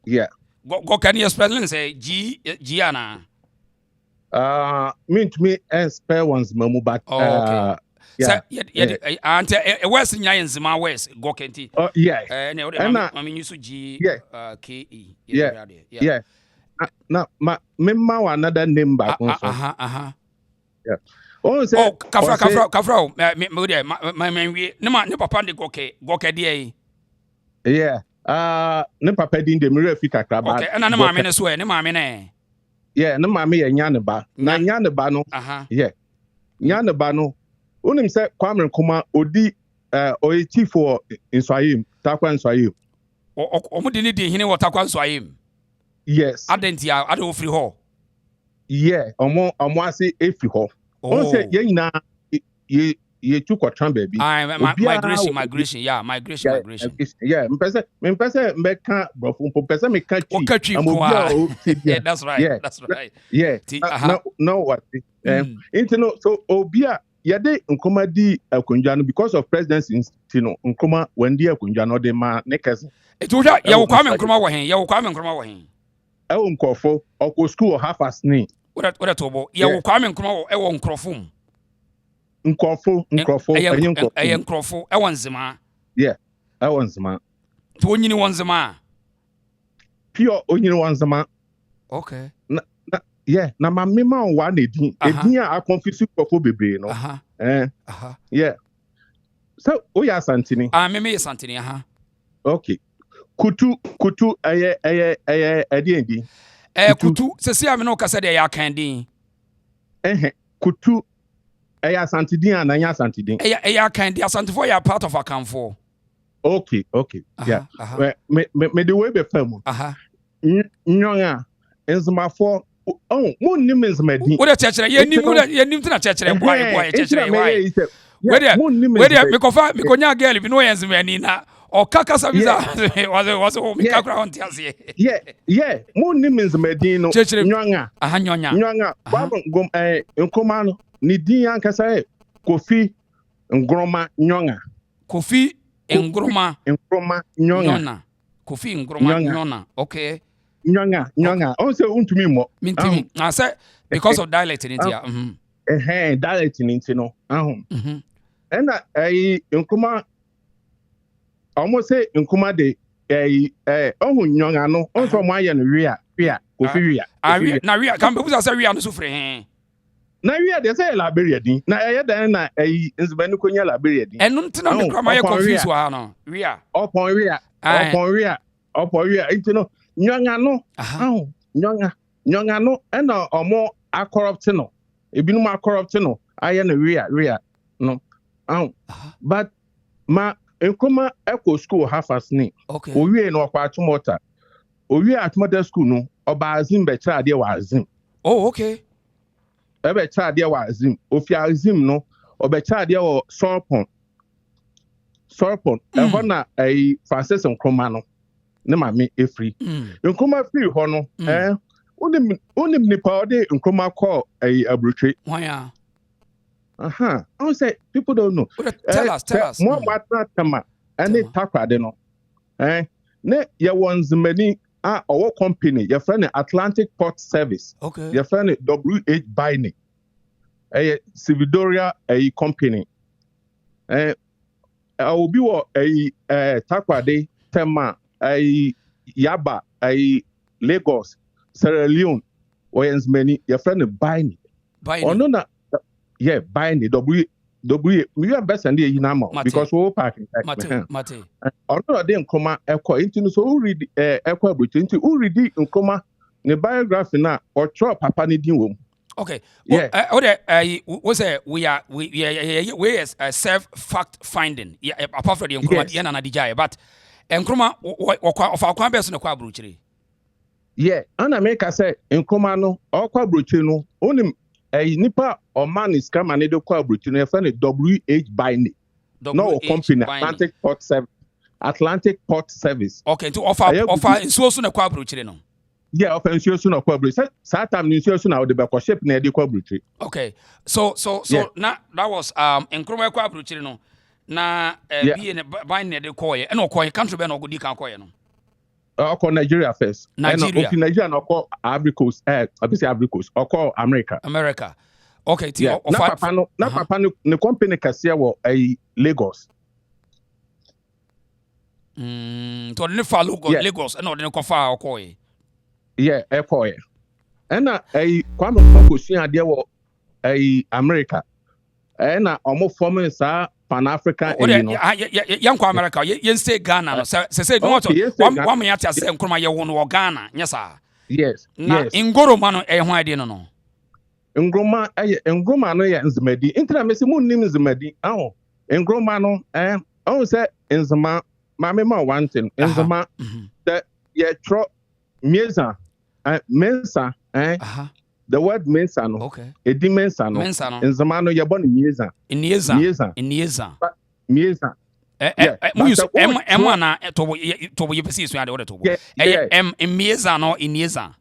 [SPEAKER 7] Yeah.
[SPEAKER 1] Goke ni spelling say G ana.
[SPEAKER 7] Mean to me spell ones mamu but
[SPEAKER 1] okay. Yeah. Ante west nya Nzima west Goke nti.
[SPEAKER 7] Oh yeah.
[SPEAKER 1] I mean you so G K E.
[SPEAKER 7] Yeah. Na memma another name back also. Yeah. Oh,
[SPEAKER 1] Kafra, my we ne papa de Goke dey.
[SPEAKER 7] Yeah. Ne papa din de mirror fi kakra ba.
[SPEAKER 1] Okay, na maame ne so ne maame ne.
[SPEAKER 7] Yeah, ne maame ye nya ne ba. Na nya ne ba no. Yeah. Nya ne ba no. Unim say Kwame Nkrumah odi oyi chief for Nswayim, Takwa Nswayim.
[SPEAKER 1] Omo de ni de hine wo Takwa Nswayim.
[SPEAKER 7] Yes.
[SPEAKER 1] Adentia ade free ho.
[SPEAKER 7] Yeah, omo ase efi ho. On say ye nyina ye tu kwatran baby.
[SPEAKER 1] Migration. Yeah, mpese meka brofo mpese meka chi. Yeah, that's right.
[SPEAKER 7] Yeah. No what? No so obia ye de Nkrumah di akonja no because of presidency no Nkrumah when di akonja no de ma nekes.
[SPEAKER 1] Etuja ye wo Kwame Nkrumah wo hen.
[SPEAKER 7] E wo nkofo okwo school half as ni.
[SPEAKER 1] What tobo ye wo Kwame Nkrumah e wo nkrofo. Nkrofo e wo Nzima.
[SPEAKER 7] Yeah. E wo Nzima.
[SPEAKER 1] To onyini wo Nzima.
[SPEAKER 7] Pure onyini wo Nzima.
[SPEAKER 1] Okay.
[SPEAKER 7] Yeah, na ma mema on edin a confuse kofo bebre no. Yeah. So o ya santini.
[SPEAKER 1] Me santini
[SPEAKER 7] Okay. Kutu endi.
[SPEAKER 1] Kutu sesi ame no kasa de ya kan din.
[SPEAKER 7] Kutu santidin ananya santidin.
[SPEAKER 1] Ya kan din asantifo ya part of akanfo.
[SPEAKER 7] Okay. Yeah. Me the way be fam. Nyonya Nzimafo mo nim Nzimadin.
[SPEAKER 1] Wo de chechere ye nim tina chechere boy chechere why. We de me konya girl bi no ye Nzimani na o kakasa visa was me kakra on tiase.
[SPEAKER 7] Yeah mo nim Nzimadin no nyonya baba gom Nkrumah no ni din ankasa Kofi Nkrumah nyonya.
[SPEAKER 1] Kofi Nkrumah
[SPEAKER 7] Nyonga.
[SPEAKER 1] Kofi Nkrumah Nyona. Okay.
[SPEAKER 7] Nyonga. Also untumi mo.
[SPEAKER 1] Mintimi. I said because of dialect in India.
[SPEAKER 7] Dialect in India no. And Nkrumah almost say Nkrumah de Nyonga no. Also mo aye no ria. Kofi ria.
[SPEAKER 1] Na ria kan be busa say ria no so frɛ
[SPEAKER 7] na ria de say Liberia din. Na ɛyɛ dan na nzibanu konya Liberia din.
[SPEAKER 1] Ɛno ntina me kra ma yɛ confuse wa no. Ria.
[SPEAKER 7] Upon ria. Nti no Nyonga no. Nyonga no ɛna ɔmo corrupt no. Ebinum corrupt no. Ayɛ no ria no. But ma Nkrumah echo school half as ni.
[SPEAKER 1] Okay.
[SPEAKER 7] Owie no kwa atumota. Owie atumota school no oba azim be tra de wa azim.
[SPEAKER 1] Oh, okay.
[SPEAKER 7] Ebe tra de wa azim. Ofi azim no obe tra de wa Sorpon. Ehọ na Francis Nkrumah no. Ne ma me efri. Nkrumah free ho no onim nipa ode Nkrumah call abrutwe.
[SPEAKER 1] Why?
[SPEAKER 7] I would say people don't know.
[SPEAKER 1] Tell us.
[SPEAKER 7] More tama any takrade no. Ne ya ones many our company, your friend Atlantic Port Service.
[SPEAKER 1] Okay.
[SPEAKER 7] Your friend WH Biney. Cividoria company. I will be takrade tema Yaba Lagos, Sierra Leone, ones many your friend Biney.
[SPEAKER 1] Biney.
[SPEAKER 7] No na yeah, buying the W. We are best and the Yinama because we're parking.
[SPEAKER 1] Mate.
[SPEAKER 7] Although they Nkrumah echo into so read echo into who read Nkrumah the biography now or throw Papa Nidin.
[SPEAKER 1] Okay.
[SPEAKER 7] Yeah.
[SPEAKER 1] We are self fact finding. Yeah, apart from the Nkrumah, Yana Nadijay, but Nkrumah of our Kwame no kwa bruchiri.
[SPEAKER 7] Yeah, and America say Nkrumah no or kwa bruchiri no only. Nipa or man is come and do kwa Britain friend WH Biney. No company Atlantic Port Service.
[SPEAKER 1] Okay, to offer in so soon a kwa Britain no.
[SPEAKER 7] Yeah, offer in so soon a kwa Britain. Satam in so soon I would be ship near the kwa Britain.
[SPEAKER 1] Okay. So na that was Nkrumah kwa Britain no. Na be in Biney de koye and no koye country be no go di kan koye no.
[SPEAKER 7] Nigeria first.
[SPEAKER 1] Nigeria.
[SPEAKER 7] Nigeria no call Ivory Coast. Obviously Ivory Coast. Or call America.
[SPEAKER 1] Okay.
[SPEAKER 7] Yeah. Papa no the company kasia wo Lagos.
[SPEAKER 1] To ne fa Lagos. No ne ko fa okoye.
[SPEAKER 7] Yeah, okoye. Na Kwame Nkrumah ade wo America. Na omo forming sa Pan-African
[SPEAKER 1] young America, yen say Ghana no. Say no what one me atia say Nkrumah ye won Ghana, yes sir.
[SPEAKER 7] Yes.
[SPEAKER 1] Ngoroma no e ho ade no.
[SPEAKER 7] Nkrumah no ye nzimadi. Intra me se mu nim nzimadi. Nkrumah no say nzima ma me ma one thing. Nzima that ye tro mensa the word mensa no.
[SPEAKER 1] Okay.
[SPEAKER 7] Edi mensa no. Nzima no ye born mieza.
[SPEAKER 1] Mieza. We use M na to you pesi so ade what to. Mieza no Inieza.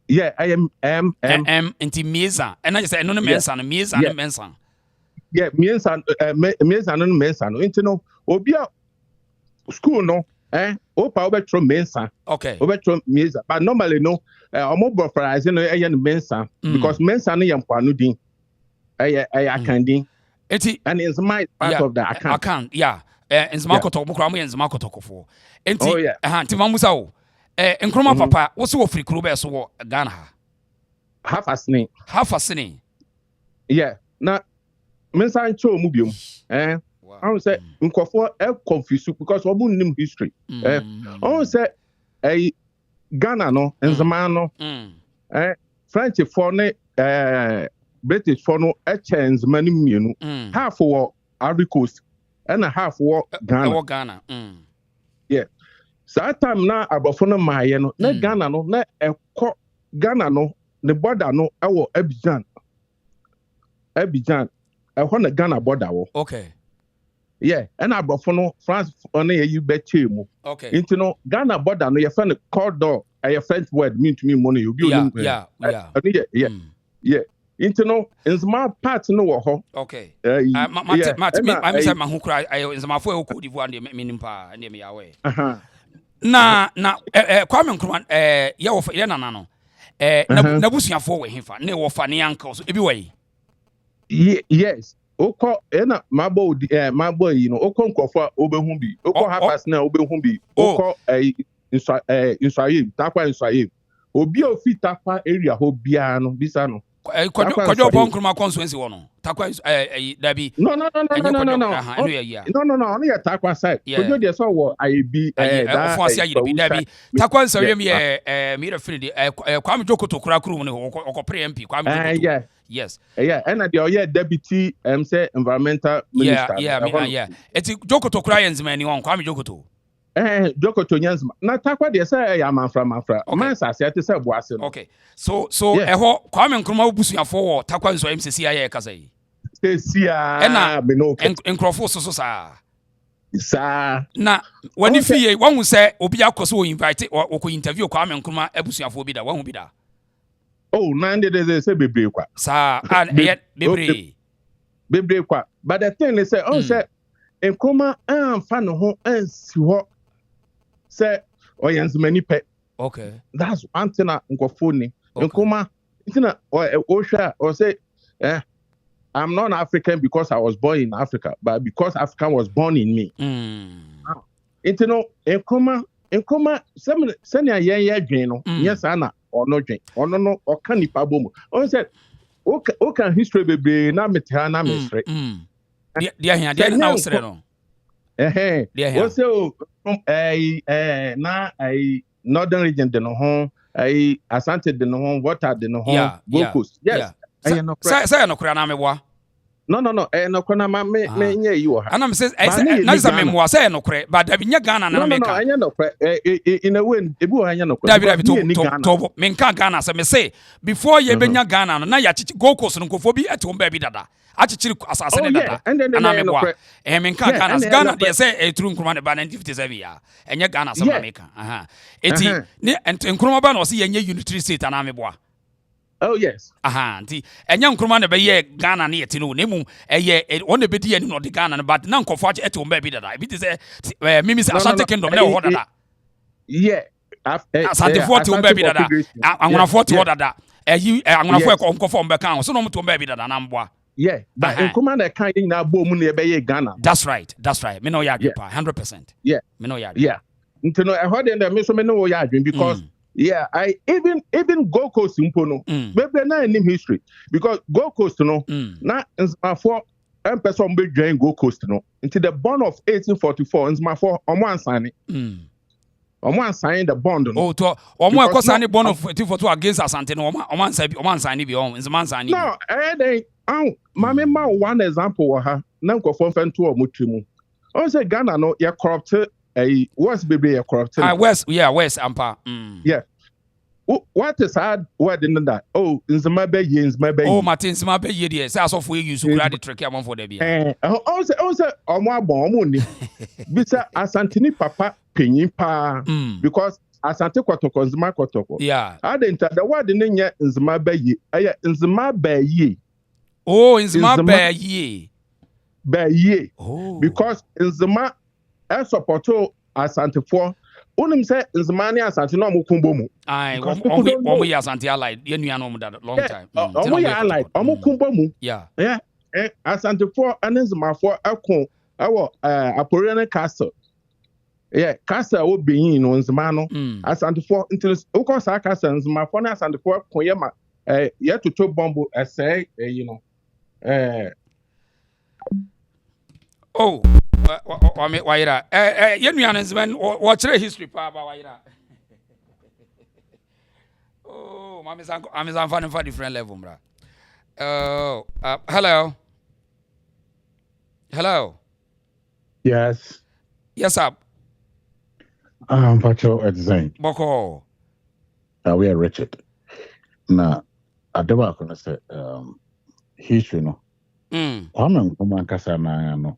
[SPEAKER 7] Yeah, I am
[SPEAKER 1] inti mieza. And I just say no mensa no mieza no mensa.
[SPEAKER 7] Yeah, mieza no mensa no. Inti no obia school no opa obetro mensa.
[SPEAKER 1] Okay.
[SPEAKER 7] Obetro mieza. But normally no omo brofrize no mensa because mensa no yam kwanu din. Akandin. And it's my part of the account.
[SPEAKER 1] Yeah. It's my koto bukra mo my koto kofo. Enti nti mamusa o. Nkrumah papa, wo se wo free kuro be so wo Ghana ha.
[SPEAKER 7] Half a sne. Yeah. Na mensa ncho mu biom. I don't say nkofo confuse because we don't know history. I don't say Ghana no nzama no. French for ne British for no chance many mienu. Half for Ivory Coast and a half for Ghana. Yeah. So that time na abofo ma ye no na Ghana no na Ghana no the border no ewo Abidjan ehọ na Ghana border wo.
[SPEAKER 1] Okay.
[SPEAKER 7] Yeah, and abofo no France on you betche mu.
[SPEAKER 1] Okay.
[SPEAKER 7] Into no Ghana border no your friend corridor a French word mean to me money you be
[SPEAKER 1] yeah.
[SPEAKER 7] Into no in my part no ho.
[SPEAKER 1] Okay. I'm say my who cry is my for Cote d'Ivoire the meaning pa and me away. Na Kwame Nkrumah ya wo ya nana no. Na busuafo we hefa na wo fa ne uncles ebi way.
[SPEAKER 7] Yes. Oko na mabo you know oko nkofo obehu bi. Oko hapas na obehu bi. Oko insayim takwa insayim. Obi ofi takwa area ho bia no bisa no.
[SPEAKER 1] Kojo bon Nkrumah constituency wono. Takwa dabi.
[SPEAKER 7] No. Only a takwa side. Kojo dey so wo IB
[SPEAKER 1] dabi. Takwa nsawem ye me refini de Kwame Jokoto kura kuru no okopre MP Kwame Jokoto. Yes.
[SPEAKER 7] Yeah, and the oye deputy say environmental minister.
[SPEAKER 1] Yeah. Eti Jokoto kura yenzima ni won Kwame Jokoto.
[SPEAKER 7] Jokoto nyanzima. Na takwa de say ya manfra. Man sase ate say boase no.
[SPEAKER 1] Okay. So eho Kwame Nkrumah busuafo wo takwa nso MCC aye kasa yi.
[SPEAKER 7] Ena
[SPEAKER 1] Nkrofo so sa.
[SPEAKER 7] Na
[SPEAKER 1] wani fiye won say obi akoso invite ko interview Kwame Nkrumah abusuafo bi da won bi da.
[SPEAKER 7] Oh, nande de say bebre kwa.
[SPEAKER 1] Sa
[SPEAKER 7] bebre kwa. But the thing is say say Nkrumah amfa no ho ansi ho say oyanzimani pe.
[SPEAKER 1] Okay.
[SPEAKER 7] That's one thing nkofo ni. Nkrumah itina or say I'm not African because I was born in Africa, but because African was born in me. Intino Nkrumah senya ye dwen no. Yes ana ono dwen. Ono no oka nipa bomu. On said oka history bebre na metia na mesre.
[SPEAKER 1] Dia na usre no.
[SPEAKER 7] O say na northern region de no ho, Asante de no ho, water de no ho, Gold Coast. Yes.
[SPEAKER 1] Say no kura na meboa.
[SPEAKER 7] No, no kura na me nye yi wo ha.
[SPEAKER 1] Ana me say na say memoa say no kura, but da binya Ghana na me ka.
[SPEAKER 7] No, anya no kura. In a way, ebi wo anya no kura.
[SPEAKER 1] Da bi to me nka Ghana say me say before ye benya Ghana no na ya chichi Gold Coast no kofo bi eti won ba bi dada. Achichiri asase ne dada. Ana me boa. Me nka Ghana dey say through Nkrumah ne ba 1957 ya. Enye Ghana say na me ka. Eti ne Nkrumah ba no say ye unitary state ana me boa.
[SPEAKER 7] Oh yes.
[SPEAKER 1] Nti enya Nkrumah ne be ye Ghana ne yeti no nemu eye won ne be di ani no de Ghana no but na nkofo ati eti won ba bi dada. Ebi te say mimi say Asante Kingdom na ho dada.
[SPEAKER 7] Yeah.
[SPEAKER 1] Asante 40 won ba bi dada. Anwona 40 ho dada. Anwona 40 nkofo won ba kan so no mto won ba bi dada na mboa.
[SPEAKER 7] Yeah, but Nkrumah na kan na bo mu na be ye Ghana.
[SPEAKER 1] That's right. Me no ya 100%.
[SPEAKER 7] Yeah.
[SPEAKER 1] Me no ya.
[SPEAKER 7] Yeah. Nti I heard them me so me no ya because yeah, I even Gold Coast impono. Maybe na in history because Gold Coast no na for person be join Gold Coast no. Until the bond of 1844 for omo sign omo sign the bond no.
[SPEAKER 1] Oh to omo e sign the bond of 1842 against Asante no omo sign bi on sign
[SPEAKER 7] no then mama ma one example wa ha na nkofo mfento omo twemu. On say Ghana no ya corrupt West baby ya corrupt.
[SPEAKER 1] West ampa.
[SPEAKER 7] Yeah. What is hard word in that? Oh, nzima be ye.
[SPEAKER 1] Oh, Martin nzima be ye there. Say aso for you so grad trick am for there be.
[SPEAKER 7] Also omo abon omo ni. Bisa Asantini papa penyin pa because Asante Kotoko nzima Kotoko.
[SPEAKER 1] Yeah.
[SPEAKER 7] Adenta the word in nye nzima be ye. Aya nzima be ye.
[SPEAKER 1] Oh, nzima be ye.
[SPEAKER 7] Be ye.
[SPEAKER 1] Oh.
[SPEAKER 7] Because nzima supporto Asante for unim say nzimani Asante no amukumbo mu.
[SPEAKER 1] Ai, omo ya Asante allied. Ye nua no that long time.
[SPEAKER 7] Omo ya allied. Amukumbo mu.
[SPEAKER 1] Yeah.
[SPEAKER 7] Yeah. Asante for anzima for akon awo Aporian Castle. Yeah, Castle wo beyin no nzima no. Asante for until ukọ sa Castle nzima for na Asante for kon ye ma ye to bomb say you know.
[SPEAKER 1] Oh, why that? Watch the history pa ba why that? Oh, I'm finding for different level, bro. Hello.
[SPEAKER 8] Yes.
[SPEAKER 1] Yes, up.
[SPEAKER 8] Pacho Edzane.
[SPEAKER 1] Boko.
[SPEAKER 8] We are Richard. Now, I don't want to say history, no. Kwame Nkrumah kasa na no.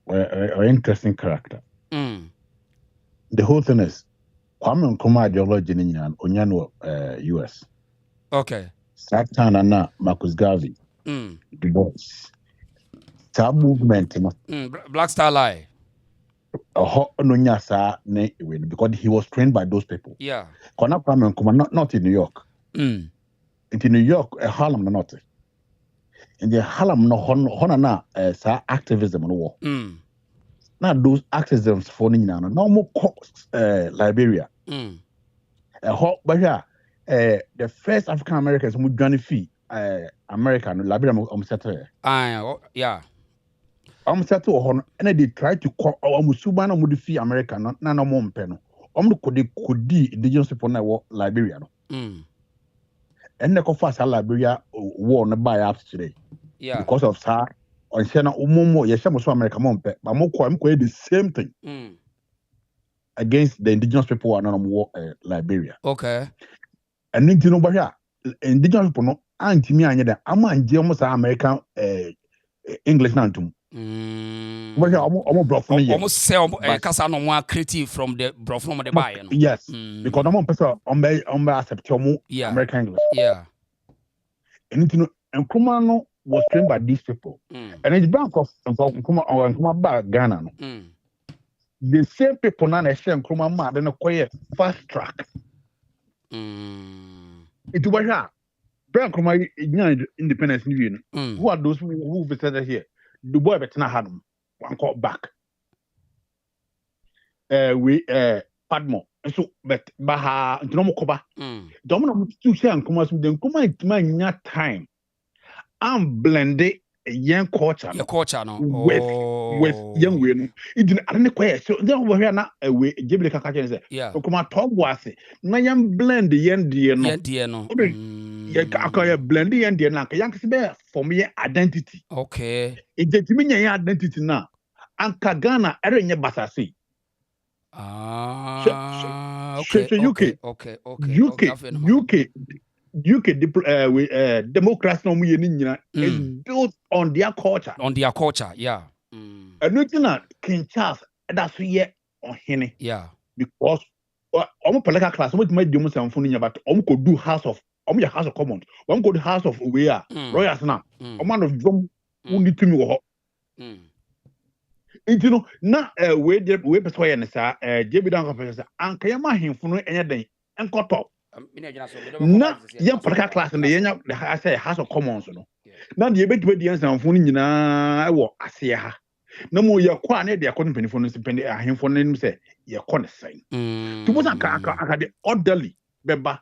[SPEAKER 8] An interesting character. The whole thing is Kwame Nkrumah ideology in Onyan US.
[SPEAKER 1] Okay.
[SPEAKER 8] Satan and Marcus Garvey. Du Bois. That movement,
[SPEAKER 1] Black Star Lie.
[SPEAKER 8] Because he was trained by those people.
[SPEAKER 1] Yeah.
[SPEAKER 8] Kwame Nkrumah, not in New York. In New York, Harlem not. In the Harlem no hona activism no war. Now those activisms for Nina no more Liberia. But the first African Americans who joined fee America no Liberia settle.
[SPEAKER 1] Yeah.
[SPEAKER 8] Settle and they tried to call Musubana Mudifi America no more peno. Could indigenous people na Liberia no. And the fast Liberia war no buy up today.
[SPEAKER 1] Yeah.
[SPEAKER 8] Because of sa on Shana Umomo Yeshamo America Mompe, but Moko the same thing against the indigenous people who are war Liberia.
[SPEAKER 1] Okay.
[SPEAKER 8] And then you know here indigenous people no anti me anya I'm almost American English nantum. But here
[SPEAKER 1] almost say kasa no more creative from the bro from the buy.
[SPEAKER 8] Yes. Because I'm person on accept American English.
[SPEAKER 1] Yeah.
[SPEAKER 8] And you know Nkrumah was trained by these people. And it's bank of Nkrumah back Ghana. The same people now they share Nkrumah ma then acquire fast track. It was here. Nkrumah independence who are those who visited here? The boy better had them. One call back. We Padmo. So but Baha Dromokoba. Domino to share Nkrumah with the Nkrumah time. I'm blended young culture.
[SPEAKER 1] Your culture no
[SPEAKER 8] with young women. It didn't quite so then over here now we give the Kakajan say.
[SPEAKER 1] Yeah.
[SPEAKER 8] Come on, talk was it. Now young blend the young dear no. Yeah, blend the young dear now. Young bear for me identity.
[SPEAKER 1] Okay.
[SPEAKER 8] It did mean your identity now. And Kagana Erenya Basasi. UK democracy no is built on their culture.
[SPEAKER 1] On their culture, yeah.
[SPEAKER 8] And not King Charles, that's here on him.
[SPEAKER 1] Yeah.
[SPEAKER 8] Because I'm a political class, what might do most but could do House of Commons, one could House of Royals now. A man of drum who need to me. You know, now we persuade and say, JB Duncan, and Kayama him for anything and cut up. Na young political class and the I say House of Commons no. Now the bit with the answer on phone na asia. No more your kwane they are calling for spend him for name say your corner sign. To was a the orderly beba.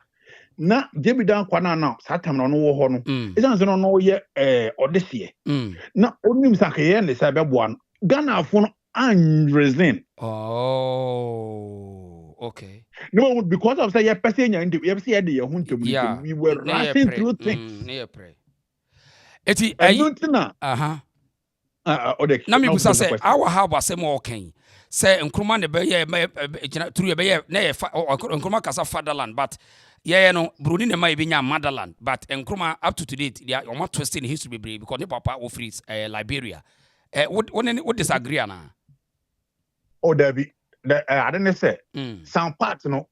[SPEAKER 8] Na JB Dan kwana now satam no wo ho no. Is answer no ye odyssey. Na onim sakaye ne say beboa Ghana phone and resin.
[SPEAKER 1] Oh, okay.
[SPEAKER 8] No, because of say person we were rushing through things.
[SPEAKER 1] Eti na me busa say Alwahab asem okay. Say Nkrumah ne be through be na Nkrumah kasa fatherland but no Bruni ne ma be nya motherland but Nkrumah up to date they are almost twisting history because ne papa offers Liberia. What disagree na?
[SPEAKER 8] Oh, there be I didn't say some parts no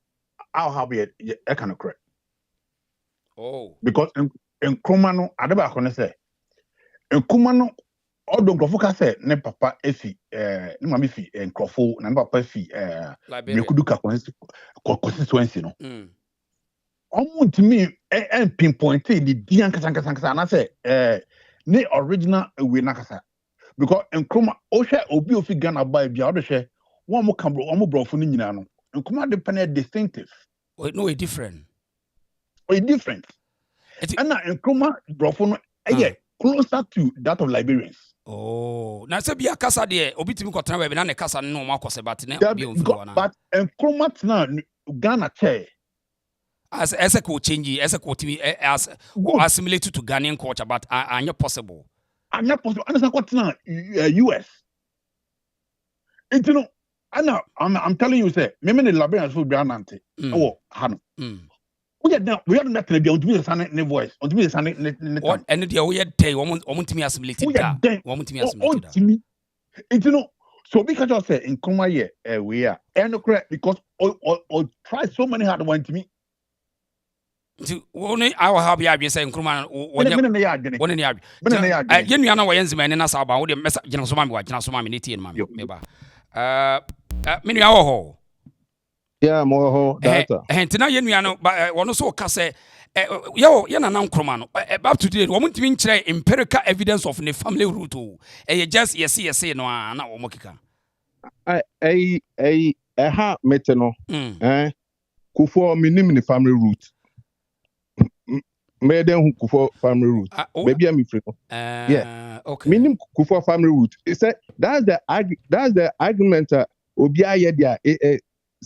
[SPEAKER 8] I'll have it I can correct.
[SPEAKER 1] Oh,
[SPEAKER 8] because Nkrumah no adeba ko say Nkrumah no odo Nkrofo say ne papa efi ne mama fi Nkrofo na ne papa fi Mekuduka constituency no. Omo to me and pinpoint the dian kasa na say ne original we na kasa because Nkrumah o hwe obi ofi Ghana buy bia o de hwe one more camera, one more brofo ni nyina no. Nkrumah dependent distinctive.
[SPEAKER 1] Oh, no, it's different.
[SPEAKER 8] Oh, it's different. And Nkrumah brofo no closer to that of Liberians.
[SPEAKER 1] Oh, now say be a kasa there. Obitimi ko tran we na ne kasa no ma kwose but ne be
[SPEAKER 8] but Nkrumah na Ghana chair.
[SPEAKER 1] As a ko change, as a ko timi as assimilate to Ghanaian culture, but anya possible.
[SPEAKER 8] Anya possible. And what na US. You know. I'm telling you, say, maybe the Liberians will be anante. Oh, Hano. We are not to be on to be a son voice, on to be a son.
[SPEAKER 1] And the way day, woman to me assimilated. Woman to me assimilated.
[SPEAKER 8] You know, so because I say in Nkrumah we are and correct because I try so many hard one to me.
[SPEAKER 1] to only our happy I be saying Nkrumah
[SPEAKER 8] One
[SPEAKER 1] ni abi yen nua na wo yenzima ne na sa ba wo de mesa gina so ma me wa gina so ma me ne tie ma me ba me nua wo ho
[SPEAKER 7] yeah mo ho data
[SPEAKER 1] ntina yen nua no wono so ka se yo na Nkrumah no up to date wo mutimi nkire empirical evidence of the family root o just yes no na wo mokika
[SPEAKER 7] ha mete no Kufo minim the family root. Made them Kufo family root. Maybe I'm free. Yeah.
[SPEAKER 1] Okay.
[SPEAKER 7] Minim Kufo family root. It said that's the argument. Obia yedia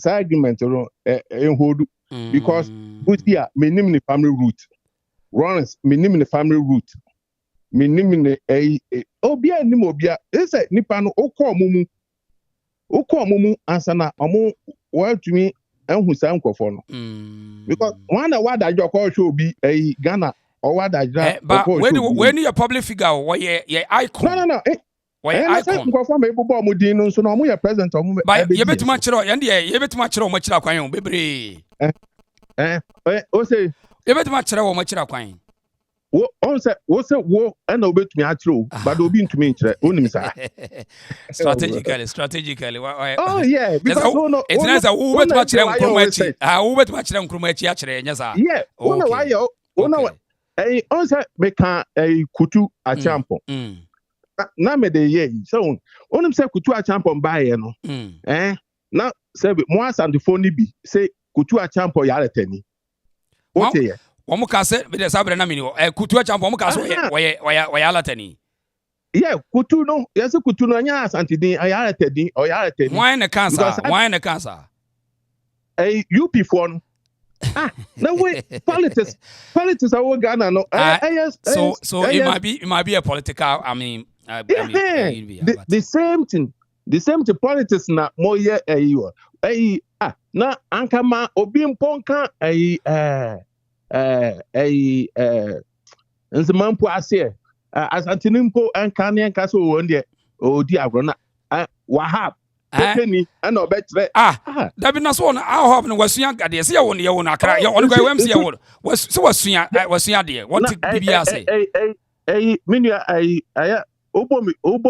[SPEAKER 7] argument in hold because Butia minim the family root. Ron's minim the family root. Minim the obia ni mobia. It said nipano oko mumu ansana omu what to me. And who sang for no? Because one of what I show be a Ghana or what I
[SPEAKER 1] but when you a public figure, why ye icon? No. Why icon?
[SPEAKER 7] From a Mudino, so no more present.
[SPEAKER 1] But you bet much and you bet much much like I baby.
[SPEAKER 7] Say,
[SPEAKER 1] you bet much like I
[SPEAKER 7] what's a war and obey me at true, but obey to me, only
[SPEAKER 1] strategically.
[SPEAKER 7] Oh, yeah, because
[SPEAKER 1] it's nice. Who bet much Nkrumah actually,
[SPEAKER 7] yeah, why you a answer make a kutu a champion. Name de ye, so only say kutu a champion by no. Now, say, more and the phone be say kutu a champion yaleteni. What here?
[SPEAKER 1] Omuka se be de sabre na mini kutu champo omuka so wayalatani
[SPEAKER 7] yeah kutu no yes kutu no nya asantidin ayalatani or yalatani
[SPEAKER 1] why na cancer
[SPEAKER 7] UP for no no way politics are Ghana no yes
[SPEAKER 1] so it might be a political
[SPEAKER 7] the same thing politics na moye na ankama obi mponka nzimampo ase asantinimpo ankane ankaso wonde odi agrona wahab tekeni ana obetre
[SPEAKER 1] dabi na so na Alwahab no wasua gade se ye won akra ye on go wem se ye won wasua de what bibia say
[SPEAKER 7] minua obo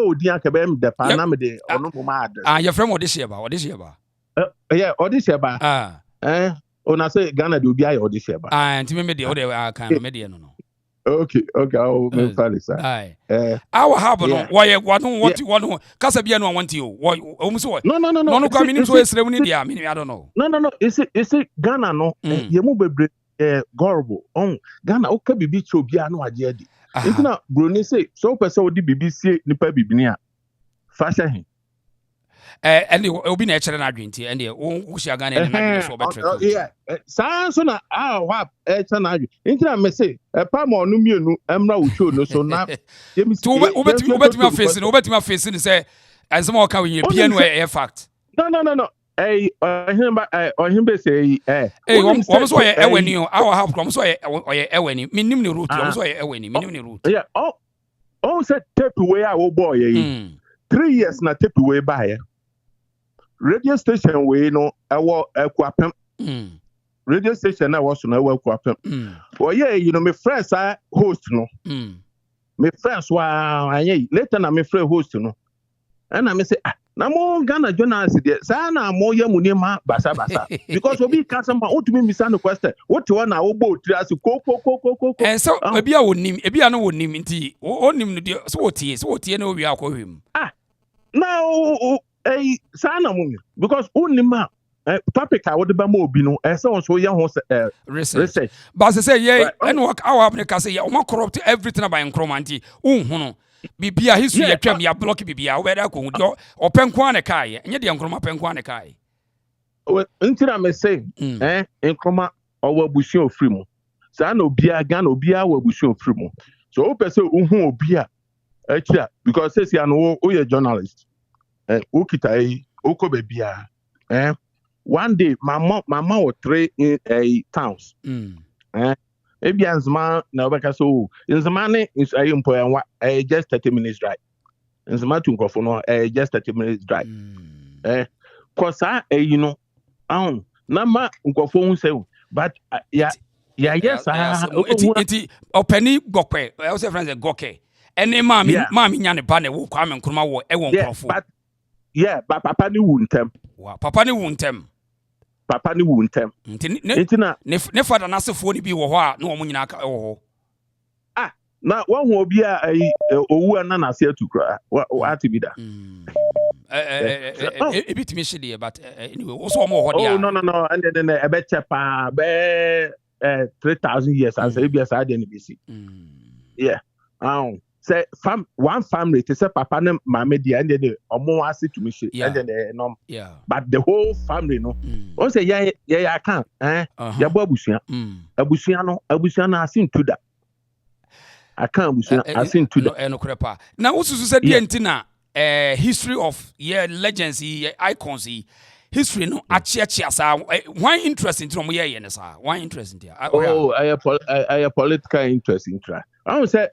[SPEAKER 7] odi akaba me de pa na me de ono mo ma address
[SPEAKER 1] your friend odishie ba
[SPEAKER 7] yeah odishie ba Ona say Ghana do be aye audition ba.
[SPEAKER 1] Ntime me de o de kan me de no.
[SPEAKER 7] Okay, I'll me fali sir.
[SPEAKER 1] Alwahab no why what kasa bia no want you. O so
[SPEAKER 7] No.
[SPEAKER 1] No kwa minim so esrem ni dia, I don't know.
[SPEAKER 7] No. It's Ghana no ye mu bebre gorbo. Ghana o ka bibi cho bia no age adi. Ntina broni say so person odi bibi sie nipa bibini a. Fashion him.
[SPEAKER 1] And it will be natural adwinti and who shall Ghana and so better.
[SPEAKER 7] Yeah, so na Alwahab chanage. Intina me say pa mo no mienu emra wo show no so na
[SPEAKER 1] obeti my face say as more can we piano a fact.
[SPEAKER 7] No. Him say
[SPEAKER 1] almost why when you Alwahab from so when minim ni root almost why when minim ni root.
[SPEAKER 7] Yeah, oh said tape away our boy 3 years na tape away by radio station we no ewo ekwapem radio station na was no ewo ekwapem oh yeah you know me friends are host no me friends wa anye later na me friend host no and I me say na mo Ghana journalist there say na mo ye mu nema basa because obi ka somebody what me miss no question what one na obo tri as ko
[SPEAKER 1] and so ebi a wonim ebi a no wonim nti onim no de so wotie na owi akohwem
[SPEAKER 7] now sana mummy because only topic I would be more bino so young research
[SPEAKER 1] but say yeah and work our Africa say yeah corrupt everything about Nkrumah nti no bibia history ya twam ya block bibia whether ko dio openko an kai nye de Nkrumah penko an kai
[SPEAKER 7] ntira me say Nkrumah owo bushi ofri mu sana obia Ghana obia wa bushi ofri mu so o pese ohun obia akira because say you know o journalist ukita uko bebia one day mama was 3 in towns ebianzma na obeka so nzmane is ayimpo just 30 minutes drive nzma to Nkrumah no just 30 minutes drive cause you know na ma Nkrumah hu say but yeah yes
[SPEAKER 1] enti opani gokwe I say friends goke ene mami nya ne ba ne wo Kwame Nkrumah wo e wo nkrofo
[SPEAKER 7] but papa ni wu ntem
[SPEAKER 1] wa papa ni wu ntem enti na ne father na asefo ni bi wo ho a na wo nyina ka wo ho
[SPEAKER 7] na one will be a owu na na se atukura what be that
[SPEAKER 1] a bit me shede but anyway also mo ho dia
[SPEAKER 7] no and then e be chepa be 3,000 years as e be as ade ni bisi yeah say one family to say papa ne mama dia and then omo ase to me she and then no but the whole family no on say ya kan ya bo abusuan no asin to that I can't seen to
[SPEAKER 1] the now also said the history of legends icons history no why interesting to me why interesting there
[SPEAKER 7] I political interest in try I would say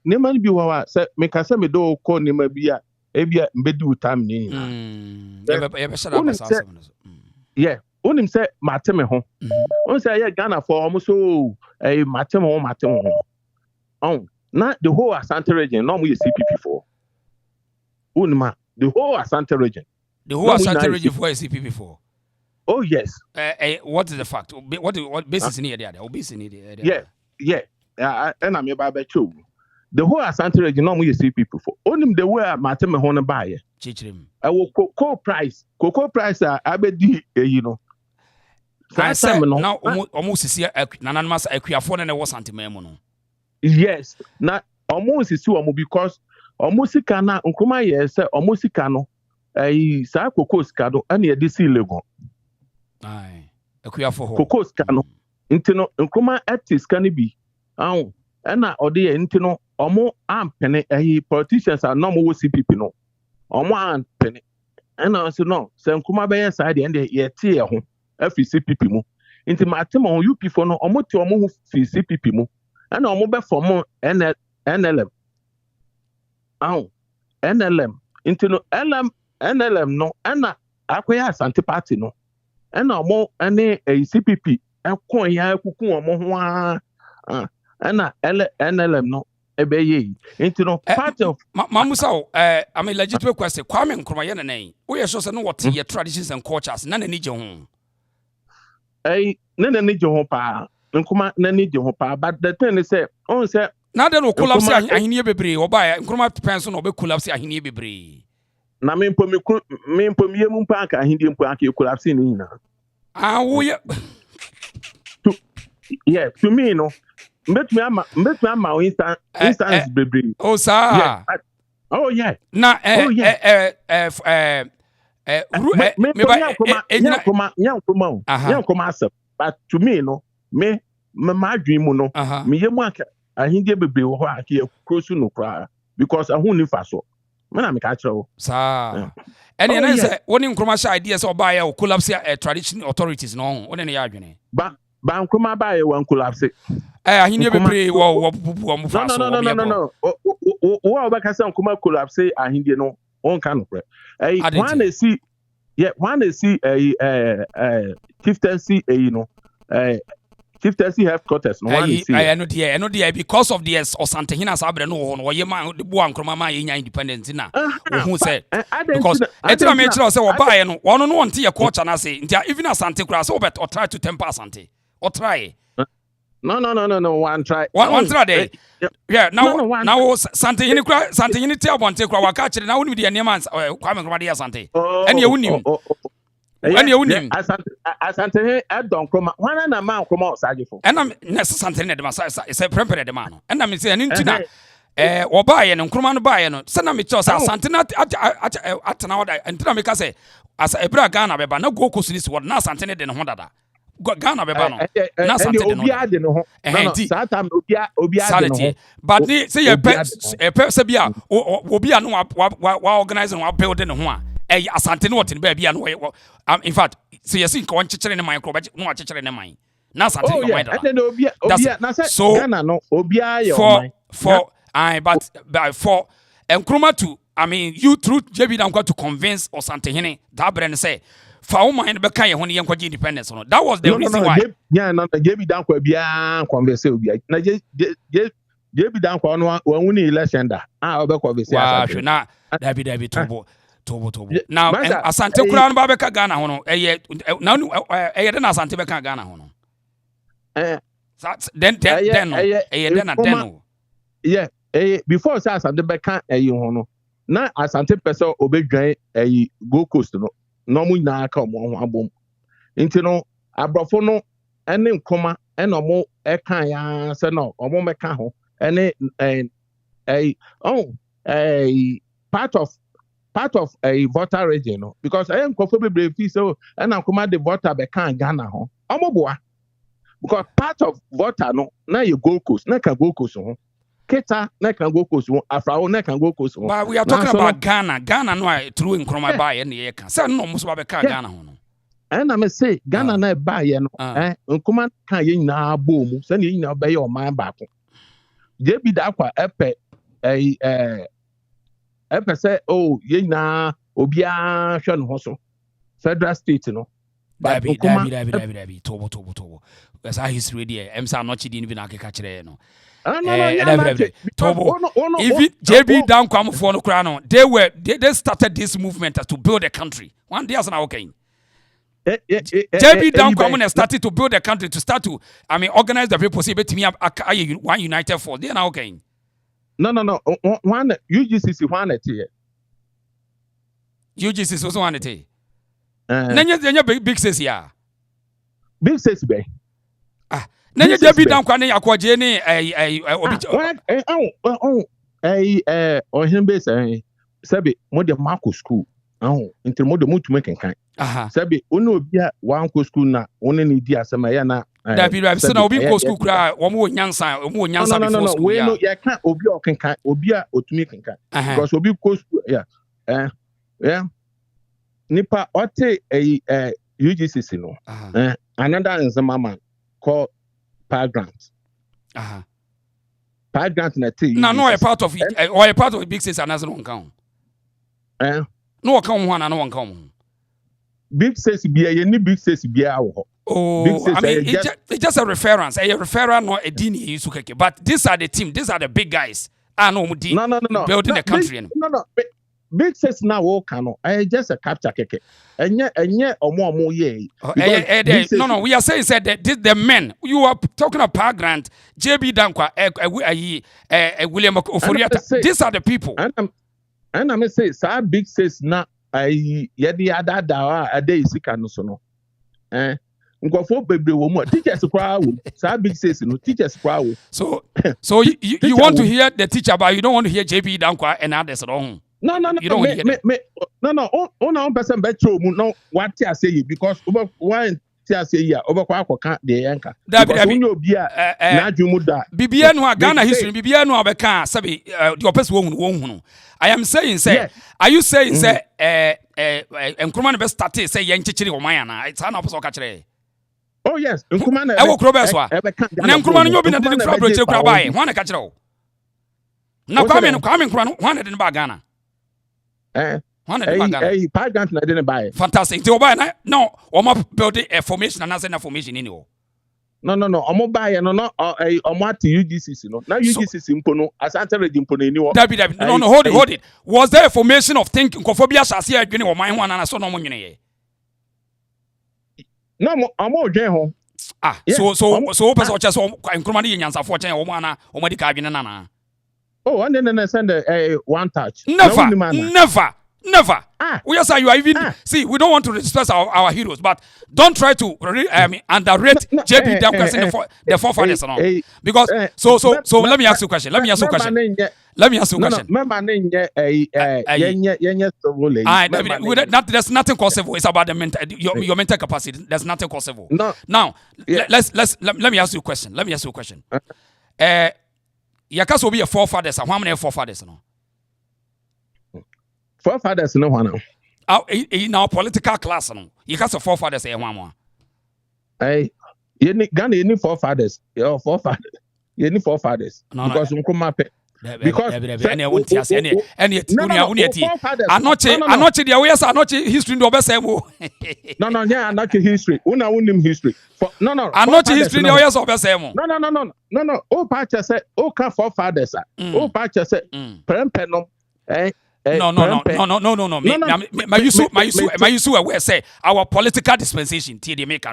[SPEAKER 7] neman bi wa say me ka say me do ko nema bi a ebia mbedu time ni yeah onim say mate me ho on say yeah Ghana for almost so mate me ho now the whole Asante region no we CPP for unma the whole Asante region
[SPEAKER 1] for CPP for
[SPEAKER 7] oh yes
[SPEAKER 1] what is the fact what basis in here there basis in here
[SPEAKER 7] yeah and I'm about to the whole Asante region no we CPP for onim the way mate me ho no buy
[SPEAKER 1] chichirim
[SPEAKER 7] cocoa price abedi you know
[SPEAKER 1] now almost see nananmas akuafo na wo santememu no
[SPEAKER 7] yes na almost is because almost kana Nkrumah yes almost kano sa cocoa skado and ye disi lego
[SPEAKER 1] akuafo ho
[SPEAKER 7] cocoa skano intino Nkrumah artist kan bi na ode ye intino omo ampene politicians are no mo CPP no omo ampene na so no se Nkrumah be yes side and ye tie ye ho afi CPP mu inti matema on UP for no omo te omo ho fi CPP mu and omo be form NLM NLM into no NLM no na akoya Asante party no and omo ene CPP ekon ya kuku omo ho na NLM no ebeye into no part of
[SPEAKER 1] mamusa I mean legitimate question Kwame Nkrumah ye nanan we sure say no what your traditions and cultures na ni je ho
[SPEAKER 7] na ni je ho pa Nkrumah na ni je ho pa but the thing is say on say
[SPEAKER 1] na den o collapse ahenie bebre oba Nkrumah penso no be collapse ahenie bebre
[SPEAKER 7] na me mpom ye mu pa aka ahenie mpo aka collapse ni na
[SPEAKER 1] wo
[SPEAKER 7] yeah to me no mbetumi ama instance bebre
[SPEAKER 1] oh sir
[SPEAKER 7] oh yeah
[SPEAKER 1] na
[SPEAKER 7] Nkrumah but to me no me my dream no me ye mu aka ahinde bebre wo aka ye krosu no kra because ahu ni fa so me na me ka kire wo
[SPEAKER 1] sa and then say woni Nkrumah sha idea say oba ya collapse traditional authorities no woni ne ya adwene
[SPEAKER 7] ba Nkrumah ba ye wan collapse
[SPEAKER 1] ahinde bebre wo mu fa so
[SPEAKER 7] no wo obaka say Nkrumah collapse ahinde no on kan kra one see chieftaincy you know chieftaincy headquarters no one see
[SPEAKER 1] I know there because of the Asante hina sabre no no ye man the bo Nkrumah ma ye nya independent na who said because etra me kira say wo ba no wono no wonte ye culture na say ntia even Asante kura say obet or try to temper Asante or try
[SPEAKER 7] no one try
[SPEAKER 1] there yeah now Asante hini kura Asante hini tia bonte kura waka kire na woni de niam Kwame Nkrumah de Asante ene ye wonim when you win
[SPEAKER 7] Asante Don Nkrumah wana na man Nkrumah osagefo
[SPEAKER 1] and am Asante ne de ma say prepare de man and am say ntina oba ye Nkrumah no ba ye no se na me cho say Asante na atena oda ntina me ka say as ebra Ghana beba na go kosu this word na Asante ne de ne ho dada Ghana beba no na Asante
[SPEAKER 7] de no no satam obia de no
[SPEAKER 1] but say ye se bia obi a no wa organize no wa build ne ho a Asante no what in baby and in fact say yes in ko nchekere ne man ko ba no achekere ne man na Asante ko man da so
[SPEAKER 7] Ghana no obia ye
[SPEAKER 1] for but for Nkrumah to I mean you through JB dan to convince Asante hene that brand say fa wo mind be kan ye ho ne yenkwaji independence no. That was the reason why.
[SPEAKER 7] Yeah, no, JB down kwa bia converse obi. Na JB down kwa no won election da. Obe converse
[SPEAKER 1] asante. Na David tobo. Now asante kura no ba be ka Ghana ho no. Eye na de na asante be ka Ghana ho no. Then no.
[SPEAKER 7] Yeah, before say asante be ka ho no. Na asante person obedwan Gold Coast no mu na aka mo ho abom nti no abrofo no ene Nkrumah ene omo eka ya se no omo meka ho ene part of a voter region no because nkofo bebre fi so ene Nkrumah the voter be kan Ghana ho omo boa because part of voter no na ye Gold Coast na ka Gold Coast ho Keta na kan Gold Coast won Afrao na kan Gold Coast won.
[SPEAKER 1] But we are talking about Ghana. Ghana no through Nkrumah buy na ye kan. Say no mo so ba ka Ghana ho no.
[SPEAKER 7] And I may say Ghana na buy no Nkrumah kan ye nyina bo mu say ye nyina be ye oman ba ko. Je bi da kwa epe say ye nyina obia hwe no ho so. Federal state no.
[SPEAKER 1] Dabi tobo. That's how history there. Em say no chidi ni bi na akeka kire no. Tobo. If JB down come for no crown, they started this movement to build a country. One day as now okay. JB down come and started to build a country to start to organize the people say bet me one united force. They now okay.
[SPEAKER 7] No. One UGCC one at here.
[SPEAKER 1] UGCC also one at here. Then big says yeah.
[SPEAKER 7] Big says be.
[SPEAKER 1] Nanya JB down kwa ne akwaje ne
[SPEAKER 7] ohimbe say sabi mo de Marco school until mo de mutume kenkan sabi ono obi a wanko school na one ne di asema ya na
[SPEAKER 1] David say na obi ko school kra wo mo nyansa before school
[SPEAKER 7] we no ya kan obi o kenkan obi a otumi kenkan because obi ko school nipa ote UGCC no another nzama man called Power Grant. Power Grant na te.
[SPEAKER 1] No, a part of it or a part of big says another one count. No account one and one count.
[SPEAKER 7] Big says be a any big says be a
[SPEAKER 1] it's just a reference. A referral no a dini isukeke. But these are the team, these are the big guys. No. Building the country.
[SPEAKER 7] No. Big says now walk I just a capture keke. Enye omo ye.
[SPEAKER 1] No, we are saying said that the men you are talking about Power Grant, JB Dankwa, William Oforiata. These are the people.
[SPEAKER 7] And I say, sir, big says na yedi ada dawa ade isika no so no. Nkofo bebre wo mu teachers kwa wo. Sir, big says no teachers kwa wo.
[SPEAKER 1] So you want to hear the teacher, but you don't want to hear JB Dankwa and others at all.
[SPEAKER 7] No. You don't no. On person betro mu no what I say because over one I say here over kwa akoka de yanka. Because when you be na dwumu da.
[SPEAKER 1] Bibia no Ghana history bibia no abeka sabi the person wo hunu. I am saying say are you saying say Nkrumah no be start say yen chichiri wo man na it's na person ka kire.
[SPEAKER 7] Oh yes, Nkrumah na.
[SPEAKER 1] E wo kro be so a. Na Nkrumah no obi na de fra bro che kra bae. Ho na ka kire wo. Na Kwame Nkrumah no ho na de ba Ghana.
[SPEAKER 7] Power Grant na didn't buy.
[SPEAKER 1] Fantastic. So buy no, omo build a formation and a formation anyway.
[SPEAKER 7] No. Omo buy no omo at UGCC no. Now UGCC impono asante ready impono anyway.
[SPEAKER 1] David. No, hold it. Was there a formation of thinking kophobia shasi adwene wo man ho na so no mo nwene ye?
[SPEAKER 7] No, omo dwen ho.
[SPEAKER 1] So person o chese Nkrumah dey nyansafo o chen wo ana o madi ka adwene na na.
[SPEAKER 7] Oh, and then send a one touch.
[SPEAKER 1] Never. We are saying you are even see. We don't want to disrespect our heroes, but don't try to underrate JB Dankwa the forefathers and all. Because so let me ask you a question. There's nothing possible. It's about the mental your mental capacity. There's nothing possible.
[SPEAKER 7] No.
[SPEAKER 1] Now let me ask you a question. Yaka so be a forefathers and how many forefathers no?
[SPEAKER 7] Forefathers no one.
[SPEAKER 1] In our political class no. Yaka so forefathers e one more.
[SPEAKER 7] Ghana any forefathers. Your forefathers. Any forefathers. Because Nkrumah
[SPEAKER 1] because any won't yes any anoche dia we yes anoche history ndo obese mo
[SPEAKER 7] no yeah anoche history una unim history for no
[SPEAKER 1] anoche history dia we yes obese mo
[SPEAKER 7] no o pa che say o ka forefathers o pa che say prempenom
[SPEAKER 1] No. My use we say our political dispensation. T. Make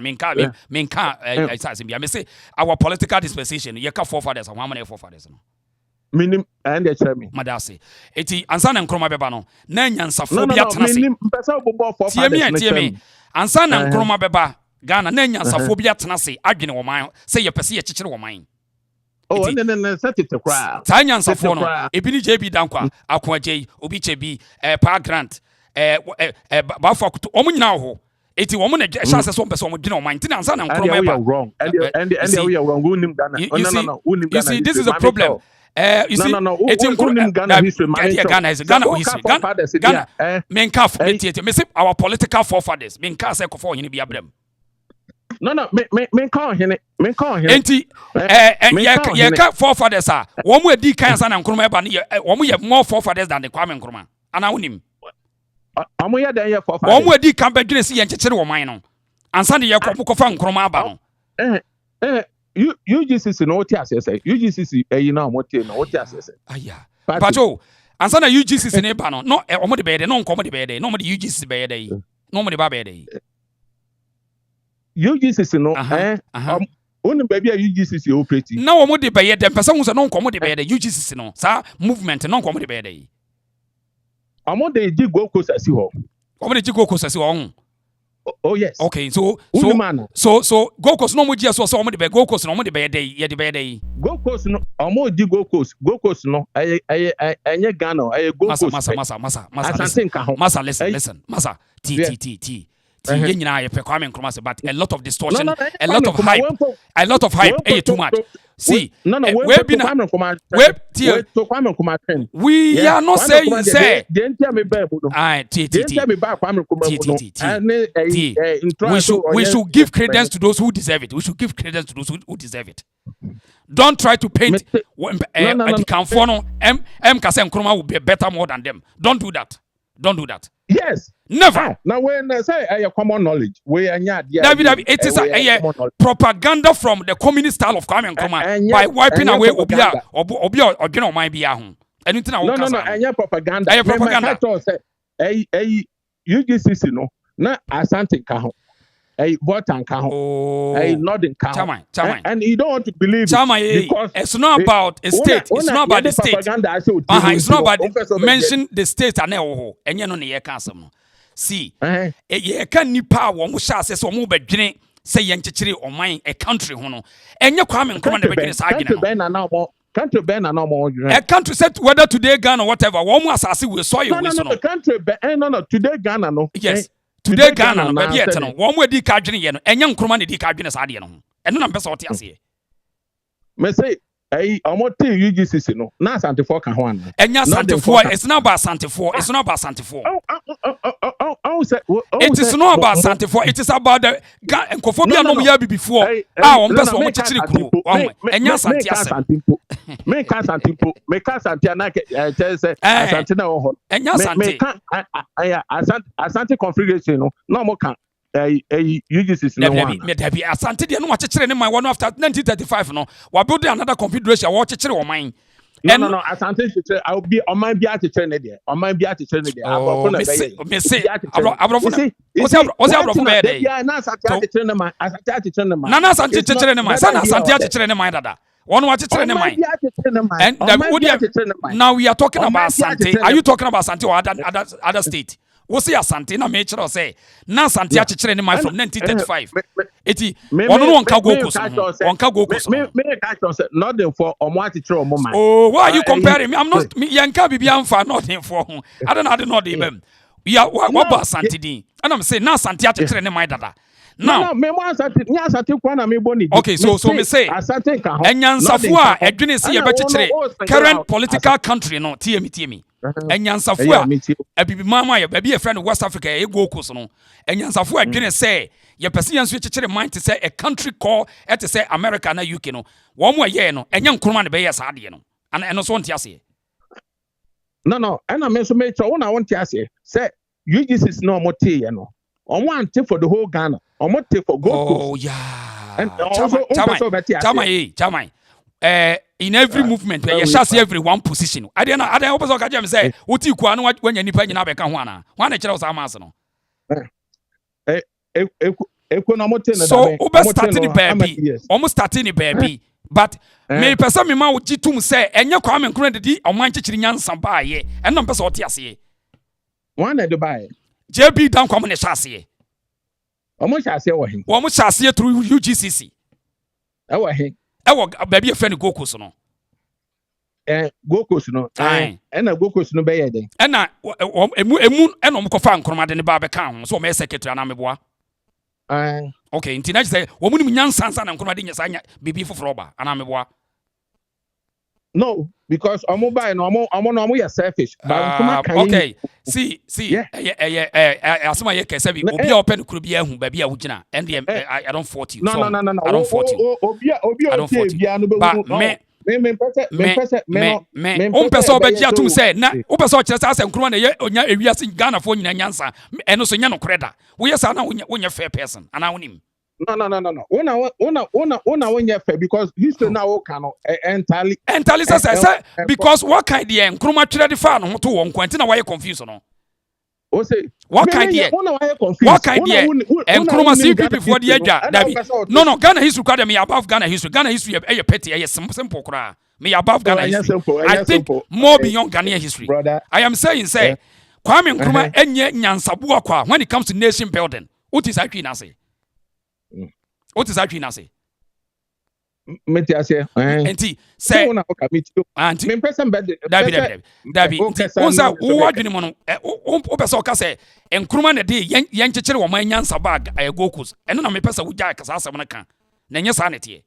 [SPEAKER 1] say our political dispensation. You can forefathers and how many forefathers?
[SPEAKER 7] Minim and they tell me.
[SPEAKER 1] Madasi. Eti Ansan and Nkrumah beba no. Na nyansafobia tenase. TM. Ansan and Nkrumah beba Ghana na nyansafobia tenase adwene wo man. Say ye pese ye chichire wo man.
[SPEAKER 7] Oh, and set it to cry.
[SPEAKER 1] Tanya Safono, Ebini JB Dankwa, Aquaje, Obichebi, Pa Grant, Bafak to Omunao. 80 woman a chance as one person with no mind. And
[SPEAKER 7] wrong. And we are wrong.
[SPEAKER 1] You see, this is a problem. You see, it's in Ghana history. Ghana history. Ghana, Menkaf, our political forefathers. Menka say for you be a blame.
[SPEAKER 7] No, me call him.
[SPEAKER 1] Enti, yeah, forefathers are. One way D cancer and Nkrumah bani. We have more forefathers than the Kwame Nkrumah. And I win him.
[SPEAKER 7] We are there forefathers.
[SPEAKER 1] One way D can be doing see and chichiri wo man no. And Sunday ya ko fa Nkrumah ba no.
[SPEAKER 7] UGCC no what you say. UGCC you know what you say.
[SPEAKER 1] Aya. Pacho, and Sunday UGCC ne ba no. No, omo de be de, no nkomo de be de. No mo de UGCC be de. No mo de ba be de.
[SPEAKER 7] UGCC no only baby UGCC operating.
[SPEAKER 1] Na wo mo de be dem person so no nkomo de be de UGCC no. Sa movement no nkomo de be de.
[SPEAKER 7] Amo de di go coast asi ho.
[SPEAKER 1] Omo de di go coast asi ho.
[SPEAKER 7] Oh yes.
[SPEAKER 1] Okay, so go coast no mo ji so omo de be go coast no mo de be de ye de be de.
[SPEAKER 7] Go coast no omo di go coast no enye Ghana go coast.
[SPEAKER 1] Masa listen. Masa T. But a lot of distortion, a lot of hype, too much. See, we are not saying say. We should give credence to those who deserve it. We should give credence to those who deserve it. Don't try to paint the Kamfono M Kase Nkrumah will be better more than them. Don't do that.
[SPEAKER 7] Yes.
[SPEAKER 1] Never.
[SPEAKER 7] Now when I say a common knowledge, we are not
[SPEAKER 1] David, it is a propaganda from the communist style of Kwame Nkrumah by wiping away Obia or General Maibiahun. Anything I want
[SPEAKER 7] No, I propaganda.
[SPEAKER 1] Propaganda.
[SPEAKER 7] UGCC no, na Asante Kaho. Botan Kaho. Northern Kaho. And you don't want to believe
[SPEAKER 1] it because it's not about a state. It's not about the state. It's not about mention the state and you know the council. See, you can nipa wo mo sha se so mo bedwene say yen chichiri o man a country ho no. Enye Kwame Nkrumah na bedwene sa agina.
[SPEAKER 7] Country Ben and no more.
[SPEAKER 1] A country said whether today Ghana or whatever. One more assassin will saw you.
[SPEAKER 7] No, country Ben. No, today Ghana no.
[SPEAKER 1] Yes. Today Ghana no baby et no. One way di kadwene ye no. Enye Nkrumah na di kadwene sa ade no. Eno na mpesa ote ase.
[SPEAKER 7] Me say omote UGCC no. Na Asante 4 ka ho an.
[SPEAKER 1] Enya Asante 4. It's not about Asante 4. It's not about Asante 4. It is not about Asante 4. It is about the Nkophobia no ya bi before. On person omo chichiri kru. Enya Asante ase.
[SPEAKER 7] Me ka Asante na say Asante na ho.
[SPEAKER 1] Enya Asante.
[SPEAKER 7] Asante configuration no mo kan UGCC no one.
[SPEAKER 1] Me dabi Asante de no wa chichiri ne man one after 1935 no. Wa build another confederation wa chichiri wo man.
[SPEAKER 7] No, Asante chichiri I will be on my bi chichiri ne there. On my bi chichiri ne there.
[SPEAKER 1] Me say abrofo be dey.
[SPEAKER 7] Yeah, na Asante chichiri ne man. Asante chichiri ne man.
[SPEAKER 1] Na Asante chichiri ne man. Sana Asante chichiri ne man dada. One watch chichiri ne man. And now we are talking about Asante. Are you talking about Asante or other state? We say Asante na make sure say na Asante chichiri ne man from 1935. Eti ono no nka go koso.
[SPEAKER 7] Me catch us nothing for omo chichiri omo man.
[SPEAKER 1] Oh, why are you comparing me? I'm not yanka bibia amfa nothing for. I don't know the them. We are what about Asante din? And I'm saying na Asante chichiri ne man dada. Now, okay, so me say, Enyansafo a edwene se ye bechichire current political country no TM. Enyansafo a ebibi mama ye baby e friend West Africa e go coast no. Enyansafo edwene se ye pese yen so chichire mind to say a country call et say America na UK no. Wo mo ye no, enya Nkrumah ne be ye sa ade no. and also want to say.
[SPEAKER 7] No, and I mean, so make sure I want to say, UGC is no more tea, you know. I want to for the whole Ghana. I want to for Gold Coast.
[SPEAKER 1] Oh, yeah.
[SPEAKER 7] And also,
[SPEAKER 1] Chama, in every movement, you shall see every one position. I don't know, I don't say, what you can when you need to have a Kawana. One of those Amazon. So, almost starting the baby. But me person me ma uji tum say enye Kwame Nkrumah di omanche chiri nyansa ba ye eno mpese otiase
[SPEAKER 7] one na Dubai
[SPEAKER 1] JB dan kwam ne hyase
[SPEAKER 7] omo hyase wo hin
[SPEAKER 1] omo hyase through UGCC
[SPEAKER 7] e wo hin
[SPEAKER 1] e wo baby e friend Gokos no
[SPEAKER 7] Gokos no na Gokos no be ye den
[SPEAKER 1] na emu eno mkofa Nkrumah de ne ba be kan ho so omo secretary na meboa okay, inti na say wo mu nyansansa na Nkrumah de nyesa nya bibi foforo ba ana meboa.
[SPEAKER 7] No, because omo buy no omo ya selfish.
[SPEAKER 1] Okay. See. Asema ye kese bi obi a open kuro bi ahu ba bi a wugina and I don't fault you.
[SPEAKER 7] No.
[SPEAKER 1] I don't fault you.
[SPEAKER 7] Obi no be
[SPEAKER 1] me person obeji atum say na wo person kire say Nkrumah na ye onya ewiase Ghana fo nyina nyansa eno so nya no kreda wo ye sa na wonya fair person ana wonim.
[SPEAKER 7] No. Una when you fair because history now can entirely
[SPEAKER 1] say because what kind the Nkrumah tire the fan ho to won kwanti na why confused no.
[SPEAKER 7] O say
[SPEAKER 1] what kind the Nkrumah CPP for the edja David. No Ghana history kwade me above Ghana history e petty e simple kra me above Ghana history. I think more beyond Ghanaian history. Brother. I am saying say Kwame Nkrumah enye nyansabu akwa when it comes to nation building. What is actually na say? What is actually say?
[SPEAKER 7] Metiase.
[SPEAKER 1] Enti say anti
[SPEAKER 7] me person bed
[SPEAKER 1] David. Onza wo adwene mo no o pese o ka say Nkrumah na de yen kekere wo man nyansa bag Gokos. Eno na me pese wo gya kasa asem na kan. Na nye sa nete.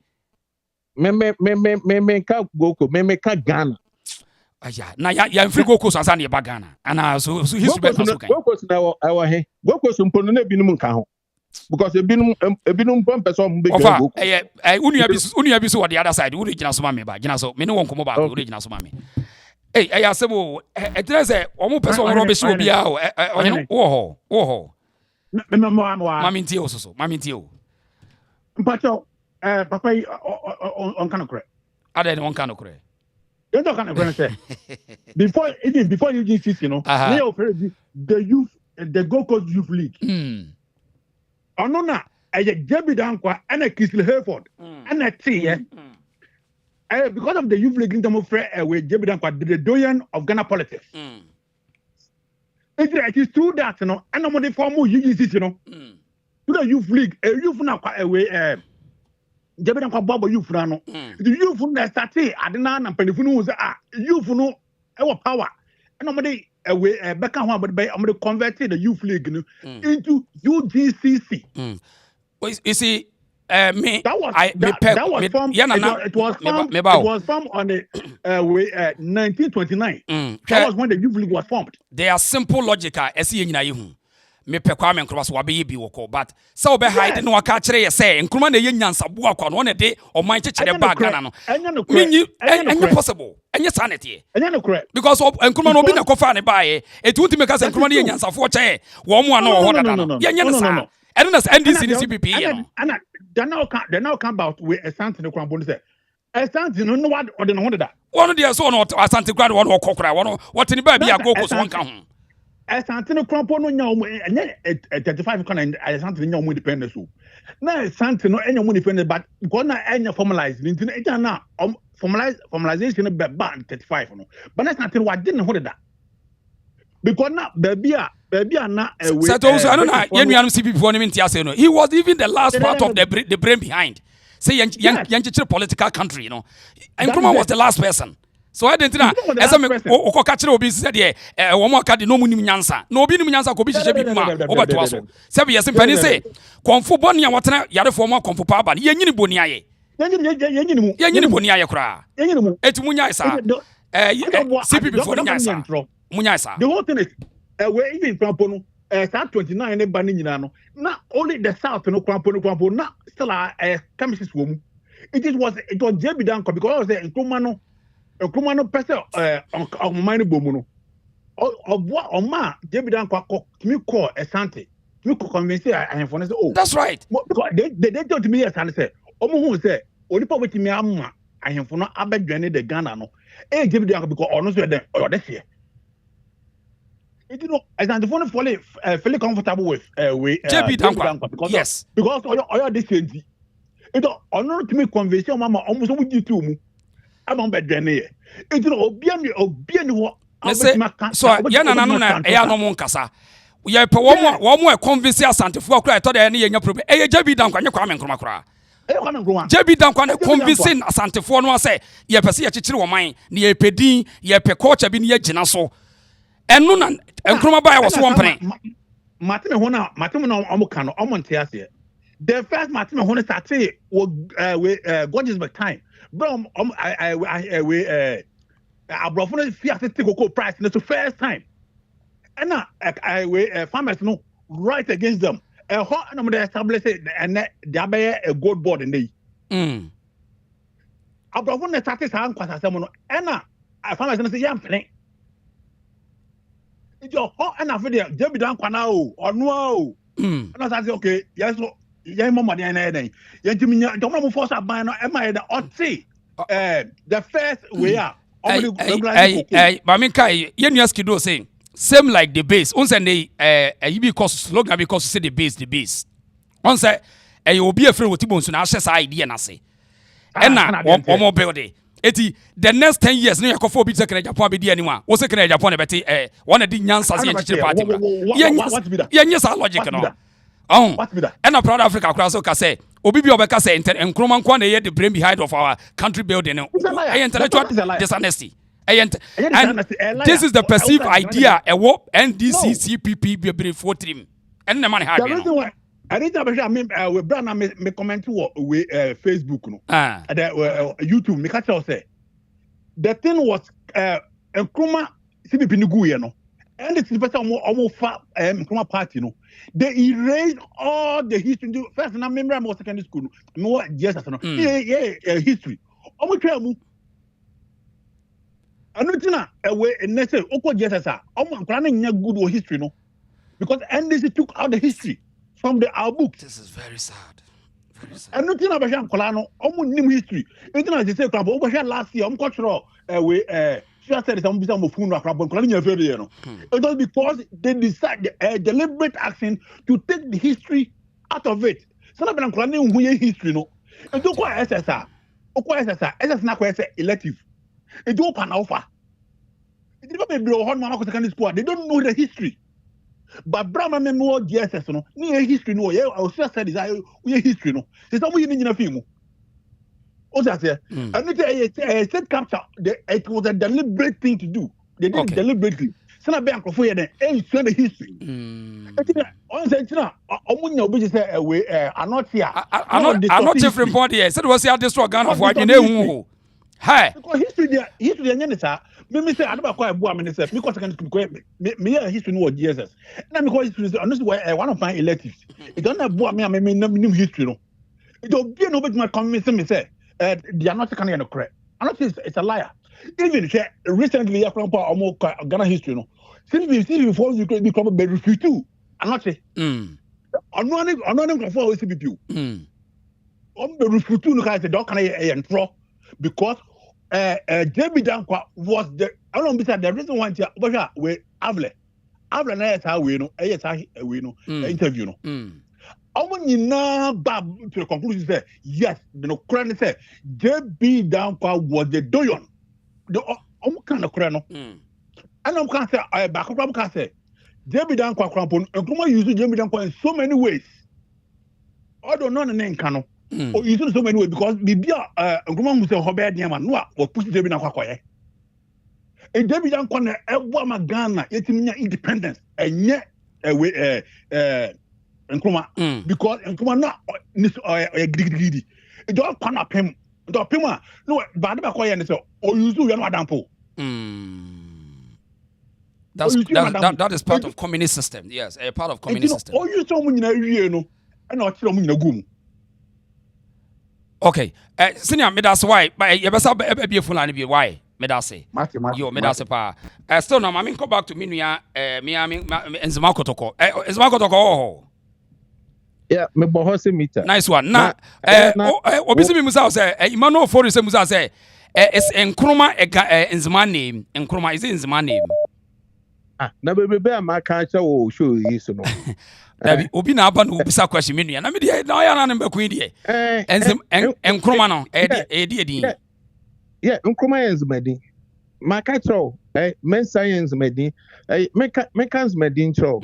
[SPEAKER 7] Me ka Gokos, me ka Ghana.
[SPEAKER 1] Aya, na ya mfiri Gokos ansa na ye ba Ghana. Ana so history be so kan.
[SPEAKER 7] Gokos na wo he. Gokos mpono na binum nka ho. Because ebinum person be go.
[SPEAKER 1] Unia bi so on the other side. Uri gina so ma me ba. Gina so me no won komo ba. Uri gina so ma me. Asebo etre say omo person won be so bia o. Wo. Mami ntie o so. Mami ntie o.
[SPEAKER 9] Mpacho papa on kan okre.
[SPEAKER 1] Ada ni on kan okre.
[SPEAKER 9] You don't kan okre say. Before you GCC, you know, the Gokos Youth League. Ono na Jebi Dankwa and a Kisley Hereford and a tea. Because of the youth league in terms of Jebi Dankwa, the doyen of Ghana politics. It is true that, you know, and I'm on the form of UGC, you know, to the youth league, a youth now away, Jebi Dankwa Baba youth rano. The youth from the Sati, Adnan and Penifunu was youth no our power. And nobody back on but I'm going to convert the youth league into UGCC.
[SPEAKER 1] You see,
[SPEAKER 9] it was formed on the 1929. That was when the youth league was formed.
[SPEAKER 1] They are simple logic. Me pe Kwame Nkrumah so wabe bi woko but so be hide no waka kire ye say Nkrumah na ye nyansa bo akwa no de o man kekere ba Ghana no enye possible enye sanity because Nkrumah no bi na kofa ne ba ye etu ntime ka say Nkrumah na ye nyansa fo che wo mo ano ho dada no ye nye sa eno na NDC ni CPP ye no
[SPEAKER 9] ana they now come about with a Asante no kwambo say Asante no what or the no ho dada
[SPEAKER 1] one dey so no Asante kwade one okokora one what ni ba bi Gokos won ka ho
[SPEAKER 9] Asante no Crampo no nya 35 kan Asante nya omo independence so na Asante no enya omo independence but gonna enya formalize nti na enya na formalization be ban 35 no but na Asante wa didn't hold that because na baby na
[SPEAKER 1] so I don't know yen nuanum CPP for him ntia say no he was even the last part of the brain behind say yen political country you know Nkrumah was the last person. So I didn't know. As I'm a catcher, obi said, one more card, no munim nyansa. No be nyansa, could be over to us. 7 years in Penny say, Confu Bonia, what yada former Confu Papa, Yen Boniaye. Yen Boniaye cra. Et Munyasa. CPP for Nyansa. Munyasa.
[SPEAKER 9] The whole thing is, we're even Crampono, South 29 and Baninano. Not only the South, no Crampono, not still a chemist's woman. It was Jebi Danko because the Nkrumah Nkrumah no pese ọmọ bomu no ọma David Dankwa me call Asante me convince ahemfo say oh
[SPEAKER 1] that's right
[SPEAKER 9] because they told me Asante say omo hu say onipa wetimi amma ahemfo no abedwane the Ghana no David Dankwa because ono so dey odehie you know Asante for fully comfortable with
[SPEAKER 1] David Dankwa
[SPEAKER 9] because
[SPEAKER 1] yes
[SPEAKER 9] because oyo this enti ito ono to me convince mama omo so wuji tu mu ama bedwane ye enti no obia ni ho
[SPEAKER 1] so ya nananom na eya no mo nkasa ye pe wo mo convince Asantefo akura eto de ne yenya problem eye David Dankwa nye Kwame Nkrumah kura David Dankwa ne convincing Asantefo no say ye pese ye kikire wo man ne ye pedin ye pe culture bi ne ye gina so enu na Nkrumah ba ya wo so wo mpene
[SPEAKER 9] matime ho na omo ka no omo nte ase the first matime ho na start we gorgeous by time bro abrofo no fear say cocoa price no the first time and farmers no right against them how no they establish it and they buy a gold board in dey abrofo no start say ankwasa sem no and farmers no say yam plan it your how and after there David Dankwa na o onu o and I say okay yes so yeah mama dey na dey yantimi nya don't mo force aban no e ma dey the first way are
[SPEAKER 1] Maminka, you know skido saying same like the base. On say you because slogan because say the base. On say you will be afraid with Tibon so na share idea na say. And na one more building. Eti the next 10 years no yakofo bi sekere Japan be di anima. Wo sekere Japan e beti one of the nyansa se chichire party. Yenye sa logic no.
[SPEAKER 9] What be that?
[SPEAKER 1] And a proud Africa cross so say obi bi obeka say Nkrumah nkwa na ye the brain behind of our country building no. Intellectual dishonesty. And this is the perceived idea NDC CPP be brief for trim. And the man had
[SPEAKER 9] I didn't have we brand me comment with Facebook no. YouTube me catch say the thing was Nkrumah CPP no go here no. And it's the person almost Nkrumah party no. They erased all the history. First, I remember I was secondary school. No, yes, history. Almost try mu. Anutina away and next say, "Oko yes, sir." Almost planning good history no, because NDC took out the history from our books.
[SPEAKER 1] This is very sad.
[SPEAKER 9] Anutina bashan kolano almost new history. Anutina they say, "Krabo bashan last year." Cultural away. It was because they decided a deliberate action to take the history out of it. So I'm planning who history no. And do quite SSR. SSR not quite elective. It do pan offer. It didn't be on one secondary school. They don't know the history. But Brahma know GSS no. Near history no. Yeah, I was just said is we history no. There's somebody in a film. And it said capture. It was a deliberate thing to do. They did it deliberately. So now, bank for you then. Show the history. On say, I'm not here.
[SPEAKER 1] I'm not different point here. Said was here destroy Ghana for you know. Hi.
[SPEAKER 9] Because history and sir. Me say I never quite boy me say because I can me history no GSS. Now because history honestly one of my electives. It don't have boy me new history no. It don't be no bit my convince me say they are not kind of correct. I'm not saying it's a liar. Even recently, from Ghana history, no. Since before you could become a refute too. I'm not saying. I'm not for OCBP. The refute too. Look at the dog can I because David Dankwa was the I don't know the reason why we Evelyn is how we know. We know interview no. To the conclusion say yes, the Ukraine say JB Dankwa was the doyon. The kind of Ukraine. And I'm can say back can say JB Dankwa crampon Nkrumah using JB Dankwa in so many ways. I don't know the name cano. Or using so many ways because Bibia Nkrumah was a hobby man no push JB Dankwa koye. And JB Dankwa na Ghana yet independence and yet Nkrumah because Nkrumah not gidi. It don't pan up him. Don't pima. No, bad ba koye say or you do you know adampo.
[SPEAKER 1] That is part of communist system. Yes, a part of communist system.
[SPEAKER 9] Or you so much no and not so much gum.
[SPEAKER 1] Okay. Senior me that's why but you best be fulani be why. Medase.
[SPEAKER 7] Yo,
[SPEAKER 1] Medase pa. Still no, I go back to me Enzima Kotoko. Enzima Kotoko.
[SPEAKER 7] Yeah, me bohose meter.
[SPEAKER 1] Nice one. Na obisi mi musa say Emmanuel Fori say musa say it's Nkrumah Enzima name. Nkrumah is Enzima name.
[SPEAKER 7] Na bebe am ka cha wo show yi so no.
[SPEAKER 1] Dabi obi na aba no obisa question me nua. Na me dey na ya na me ku dey. Nkrumah no edi.
[SPEAKER 7] Yeah, Nkrumah Enzima din. Ma ka cha men science medin. Mekans medin cha.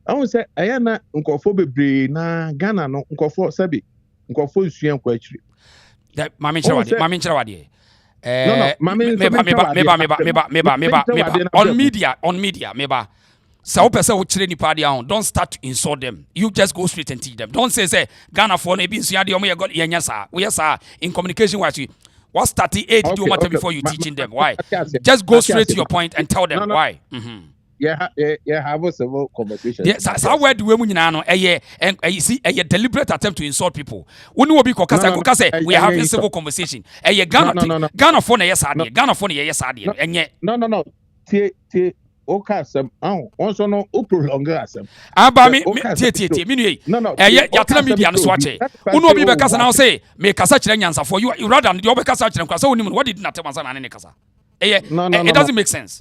[SPEAKER 7] I won't say I am not unkofo bebre na Ghana no unkofo sabi unkofo usua nkwa achiri.
[SPEAKER 1] That mami chira wade.
[SPEAKER 7] No,
[SPEAKER 1] meba on media meba. So person who chire nipa dia on, don't start to insult them. You just go straight and teach them. Don't say Ghana for na bi nsua de omo ye god yenya sa. We sa in communication wise what starting aid do matter before you teaching them. Why? Just go straight to your point and tell them why.
[SPEAKER 7] Yeah, have a civil conversation.
[SPEAKER 1] Yes, how where do we nyina no you see a deliberate attempt to insult people. Unu obi ko kasa say we are having civil conversation. Ghana for na yes ade. Ghana for na yes ade. Enye.
[SPEAKER 7] No. Tie okasem. Onso no o prolong asem.
[SPEAKER 1] Aba me tie me nu ya tena media no so ache. Unu obi be kasa now say me kasa kire nyansa for you rather than the obi kasa kire nkasa onim what did not tell na ne kasa. It doesn't make sense.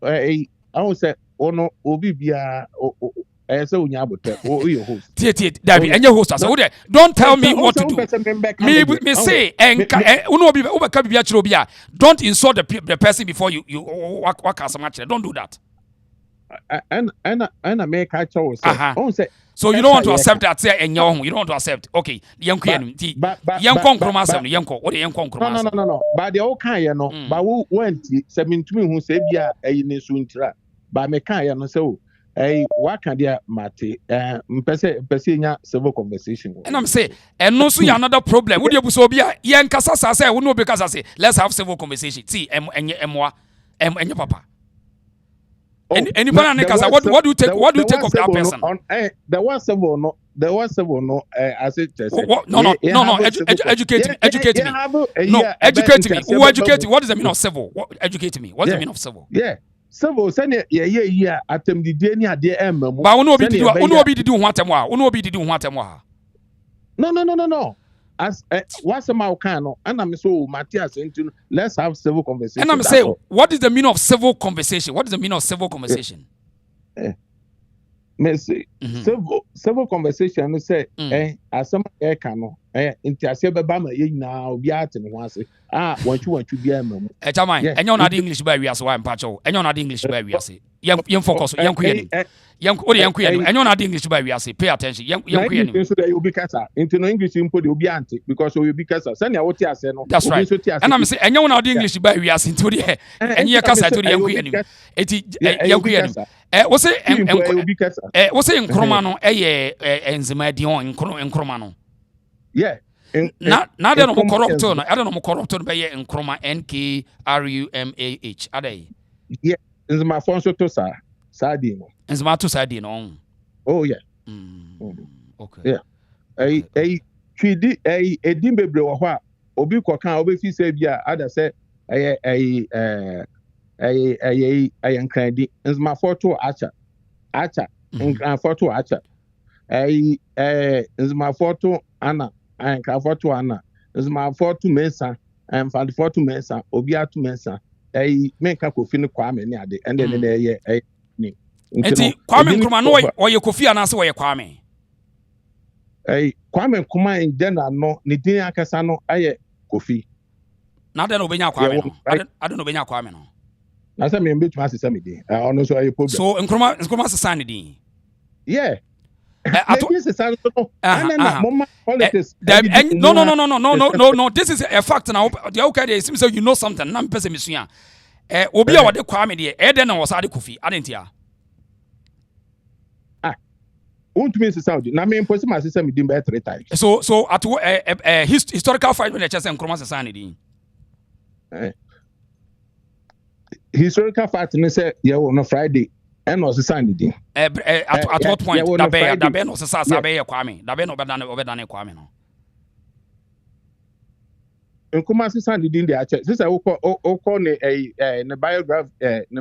[SPEAKER 7] I won't say, oh no, Obi bia, so unya abote, your host.
[SPEAKER 1] Dabi, and your host as well. Don't tell me what to do. Me say, don't insult the person before you work as a match. Don't do that.
[SPEAKER 7] And I make a choice.
[SPEAKER 1] So you don't want to accept that, say, and you don't want to accept. Okay, young queen, young Nkrumah, what the young Nkrumah.
[SPEAKER 7] No. But the old kind, no, but who went 17 who said, yeah, a nesuntra. But me kind, no, so, what can there, Mate, Pesina civil conversation.
[SPEAKER 1] And I'm saying, and no, so another problem. Would you so be a young Casasa say, we know because I say, let's have civil conversation. See, and your papa. Anybody what do you take of that person?
[SPEAKER 7] There was several no as it
[SPEAKER 1] no educate me. No, educate me. Who educate me? What is the meaning of civil? Educate me. What's the meaning of civil?
[SPEAKER 7] Yeah. Civil send yeah atem di dey ni ade emma mu.
[SPEAKER 1] But uno obi did what
[SPEAKER 7] No. As what's about Kano, and I'm so Matthias into let's have civil conversation.
[SPEAKER 1] And I'm saying, what is the meaning of civil conversation? What is the meaning of civil conversation?
[SPEAKER 7] Civil conversation say, as some Kano, into a silver bama now be at and once. Want you be a mum.
[SPEAKER 1] And you're not English by we as one patrol, and you're not English by we say. Young focus, young queen. Young queen, and you're not English by we say. Pay attention, young queen.
[SPEAKER 7] So that you'll be cassa into no English input, you'll be anti because you'll be cassa. Send your what you say.
[SPEAKER 1] That's right. And I'm saying, and you're not English by we as into the and you're cassa to the young queen. Young queen. What's it? What's it in Nkrumah? Enzima Dion in Nkrumah.
[SPEAKER 7] Yeah.
[SPEAKER 1] Now they don't corrupt. I don't know corrupt by Nkrumah Nkrumah. Are they?
[SPEAKER 7] Yeah. Enzima Fonso to Sardino.
[SPEAKER 1] Enzima to Sardino.
[SPEAKER 7] Oh yeah.
[SPEAKER 1] Okay.
[SPEAKER 7] Yeah. A dimbe brewa obi kokan obi fi say bia ada say nkrandi enzima photo acha nkran photo acha enzima photo ana nkran photo ana enzima photo mensa and fan photo mensa obi atu mensa menka Kofi no Kwame ni ade and then ni
[SPEAKER 1] enti Kwame Nkrumah no oye Kofi ana se oye Kwame
[SPEAKER 7] Kwame Nkrumah in general no ni din akasa no aye Kofi
[SPEAKER 1] na de no benya Kwame no I don't know benya Kwame no
[SPEAKER 7] na say me mbetuma asesa me din ono so aye problem
[SPEAKER 1] so Nkrumah asesa ne din
[SPEAKER 7] yeah
[SPEAKER 1] no. This is a fact now. The okay, it seems you know something. Nam person misuya. Obi a wade Kwame de. Then was ade Kofi. Adentia.
[SPEAKER 7] Untumi Saudi. Na me impossible my sister me dim by 3 times.
[SPEAKER 1] So at historical fight when the chess and Nkrumah society.
[SPEAKER 7] Historical fact ne say yeah on Friday. And was the Sunday.
[SPEAKER 1] At what point? The Ben was a Sasabe Kwame. The Ben obedane Kwame. No.
[SPEAKER 7] Nkrumah sisan did in the check. This I call ne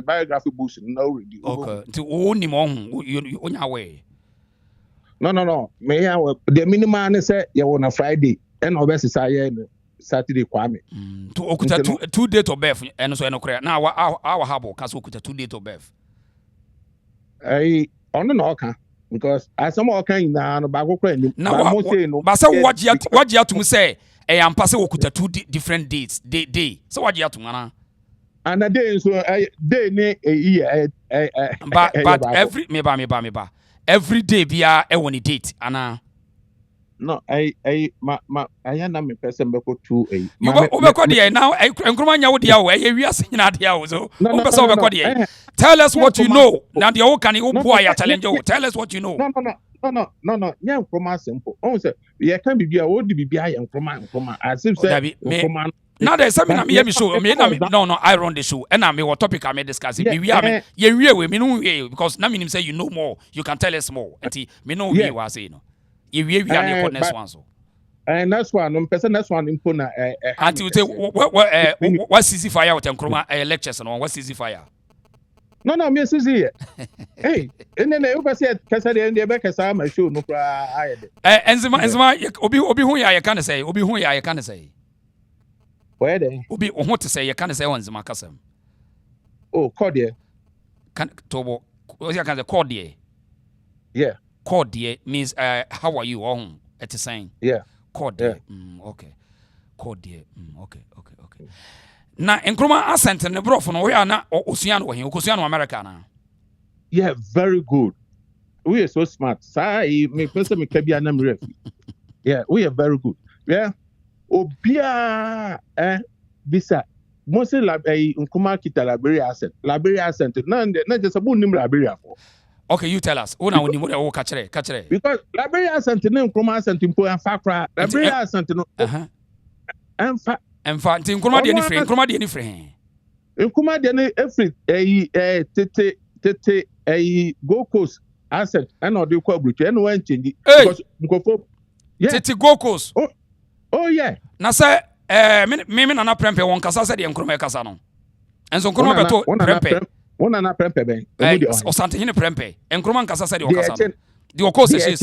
[SPEAKER 7] biography books no ready.
[SPEAKER 1] Okay. To only mom on your way.
[SPEAKER 7] No. Me the minimum say you on a Friday and obviously Saturday Kwame.
[SPEAKER 1] To okuta 2 date of birth and so no clear. Now our habo cause okuta 2 date of birth.
[SPEAKER 7] On no can because as some all kind now no back no.
[SPEAKER 1] But so what you to say am pass okuta 2 different dates. Day. So what you to mana?
[SPEAKER 7] And a day so day ne year
[SPEAKER 1] but every me ba every day bia e woni date ana.
[SPEAKER 7] No, I am a person beko 2 a.
[SPEAKER 1] You beko there now. Nkrumah nya wo dia wo. E wiase nyina dia wo so. No person beko there. Tell us what you know. Now the whole can you boy ya challenge you. Tell us what you know.
[SPEAKER 7] No. Nya Nkrumah simple. On say you can be bia wo di bia ya Nkrumah. As if say Nkrumah.
[SPEAKER 1] Now there's something I'm here show. No, I run the show. And I'm what topic I'm discussing. We are we know because now me say you know more. You can tell us more. And me know we was saying no. We are next one so.
[SPEAKER 7] And that's one person that's one in Puna.
[SPEAKER 1] And you say what's easy fire with Nkrumah lectures and what's easy fire?
[SPEAKER 7] No, me see. Hey, and then you say Kasari and the back as I'm sure no cry.
[SPEAKER 1] Enzima obi hu ya can say obi hu ya can say.
[SPEAKER 7] Where they?
[SPEAKER 1] Obi what to say you can say Enzima kasam.
[SPEAKER 7] Oh, cordial.
[SPEAKER 1] Can tobo what you can say cordial.
[SPEAKER 7] Yeah.
[SPEAKER 1] Cordial means how are you on at the saying?
[SPEAKER 7] Yeah.
[SPEAKER 1] Cordial. Okay. Cordial. Okay. Na Nkrumah accent ne brofo no we are na osuan wo hin okosuan America na.
[SPEAKER 7] Yeah, very good. We are so smart. Sai me person me kabia na mref. Yeah, we are very good. Yeah. Obia bisa mostly Nkrumah kita Liberia accent. Liberia accent. Na just abu nim Liberia for.
[SPEAKER 1] Okay, you tell us. Una woni mo de wo ka kire.
[SPEAKER 7] Because Liberia accent ne Nkrumah accent mpo anfa kra. Liberia accent no. Anfa
[SPEAKER 1] Nkrumah de ni free.
[SPEAKER 7] Nkrumah de ni efri tete Gold Coast accent and or the kwa brutu and when change because nkofo
[SPEAKER 1] tete Gold Coast.
[SPEAKER 7] Oh yeah.
[SPEAKER 1] Na say me na prempe won kasa say de Nkrumah kasa no. Enso Nkrumah beto prempe.
[SPEAKER 7] Wona na prempe ben.
[SPEAKER 1] O sante hine prempe. Nkrumah kasa say de kasa no. The Okosi says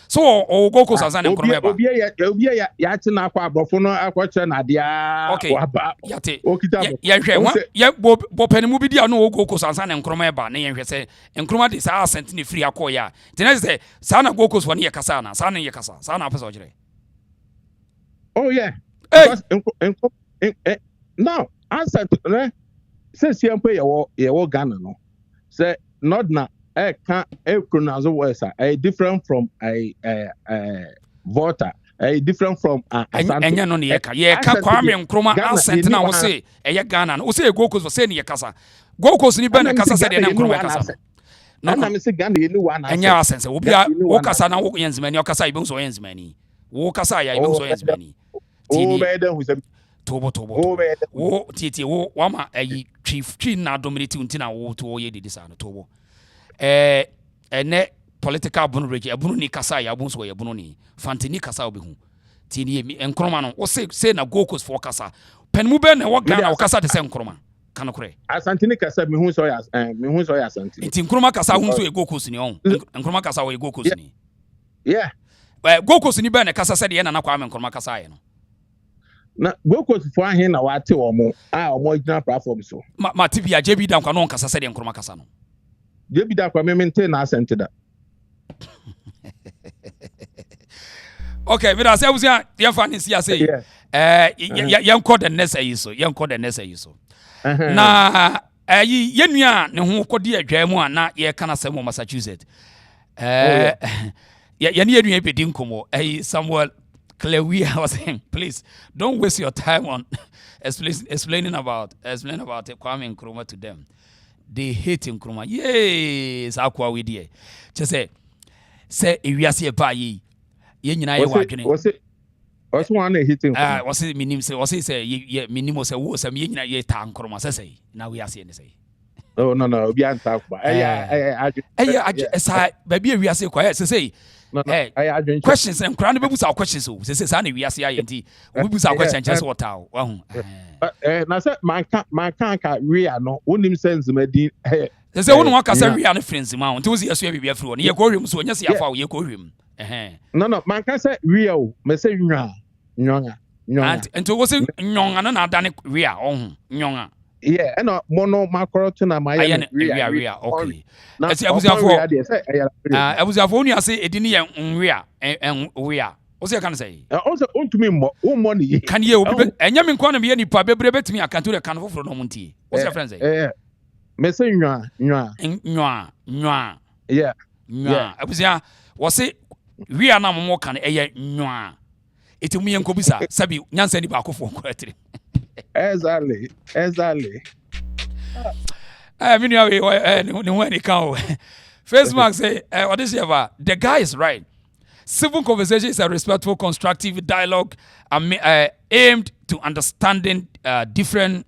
[SPEAKER 1] so o Gold Coast asan Nkrumah ba.
[SPEAKER 7] Obi ya ti na akwa abrofo no akwache na dia.
[SPEAKER 1] Okay. Yate. Ya hwe wa ya bo panimu bi dia no o Gold Coast asan Nkrumah ba na ye hwe say Nkrumah de sa accent ni free akoya. Tena say sa na Gold Coast woni ye kasa na sa na ye kasa. Sa na apesa ogire.
[SPEAKER 7] Oh yeah. Now, accent since you pay your Ghana no. Say not na can pronounce words are different from a voter, different from
[SPEAKER 1] enya no ne ka ye ka Kwame Nkrumah accent na wo say Ghana no wo say Gold Coast say ne ye kasa Gold Coast ni be na kasa say de Nkrumah kasa
[SPEAKER 7] no na me say Ghana ye ni one
[SPEAKER 1] enya accent say obi wo kasa na wo yenzimani o kasa ibe so yenzimani wo kasa ya ibe so yenzimani
[SPEAKER 7] o be de hu say
[SPEAKER 1] tobo wo titi wo wama twi na dominate untina wo to ye de disa no tobo ene political bunu regi abunu ni kasa ya abunu so ya bunu ni fantini kasa obehu tini mi Nkrumah no wo say na Gold Coast for kasa penmu be na wo Ghana wo kasa de say Nkrumah kanokure
[SPEAKER 7] asantini kasa mi hu so ya asantini
[SPEAKER 1] ti Nkrumah kasa hu so e Gold Coast ni on Nkrumah kasa wo e Gold Coast ni
[SPEAKER 7] yeah
[SPEAKER 1] Gold Coast ni be na kasa say de na Kwame Nkrumah kasa ye no
[SPEAKER 7] na Gold Coast for ahen na wate omo original platform so
[SPEAKER 1] ma TV a JB dan kwa no kasa say de Nkrumah kasa no
[SPEAKER 7] JB da kwa me maintain na accent da.
[SPEAKER 1] Okay, we say we yan fan is here say yan call the next so. Na yenua ne ho kodi adwa mu ana ye kana say mo Massachusetts. Ya ne yenua be din komo Samuel Clear was saying, please don't waste your time on explaining about Kwame Nkrumah to them. They hate Nkrumah. Yes, akwa we die. Just say ewiase e ba yi. Ye nyina ye wadwene.
[SPEAKER 7] Was one hitting.
[SPEAKER 1] Was it minim say ye minimo say wo say ye nyina ye ta Nkrumah say. Now we are saying say.
[SPEAKER 7] Oh no, we are talk about. Say
[SPEAKER 1] questions and crown be our questions so say say we ase ayenti we be our question just what how
[SPEAKER 7] na say man can we are no onim sense ma din
[SPEAKER 1] they say wonu aka say we are no friends ma until we yeso bibia free on ye ko hwem so onya se afa ye ko hwem
[SPEAKER 7] no man can say we are me say nyonga
[SPEAKER 1] until we say nyonga na dane we are nyonga
[SPEAKER 7] yeah and mono macro to na my
[SPEAKER 1] we are okay as abusafo onu ase edini ye nwe a What's you can say?
[SPEAKER 7] Also, on to me more money.
[SPEAKER 1] Can you enya me nkwa na me nipa bebre betimi akanto de kan foforo no munti. What's your friend say?
[SPEAKER 7] Me say nwa. Yeah.
[SPEAKER 1] Abusia wo say we are na mo kan eye nwa. Eti mu ye nkobisa sabi nyansa ni ba akofo nkwatere.
[SPEAKER 7] Exactly.
[SPEAKER 1] Me know we ni when it can. Facebook say what is ever the guy is right. Civil conversation is a respectful, constructive dialogue aimed to understanding differing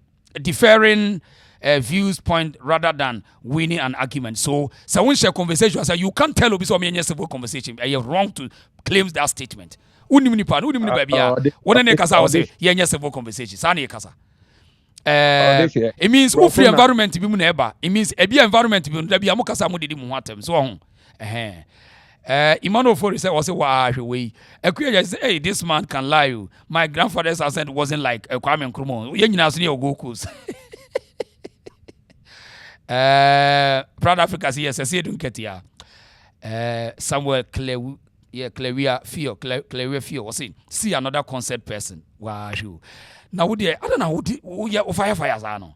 [SPEAKER 1] views point rather than winning an argument. So when share conversation, so you can't tell obi so me civil conversation. You're wrong to claim that statement. Unimni baby ya. When ne kasa say yenye civil conversation. Sani kasa. It means free environment bi mu na eba. It means ebi environment bi no bia mo kasa mo didi mo hatem. So Emmanuel Ford said, way. Hey, this man can lie you. My grandfather's accent wasn't like Kwame Nkrumah. You know, see Goku's. Proud Africa, yes, I see don't get here. Somewhere Claria Fio. Was it? See another concert person. Wow. Now, I don't know who you fires are no.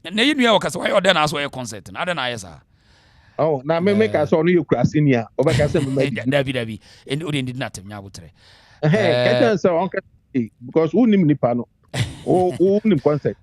[SPEAKER 1] And you know, because why you then ask why a concert? I don't know, sir.
[SPEAKER 7] Oh, na me make us on you crasinia. Obaka say me
[SPEAKER 1] David. And we did not me abutre.
[SPEAKER 7] Can say on because who nim nipa no. Who nim concept.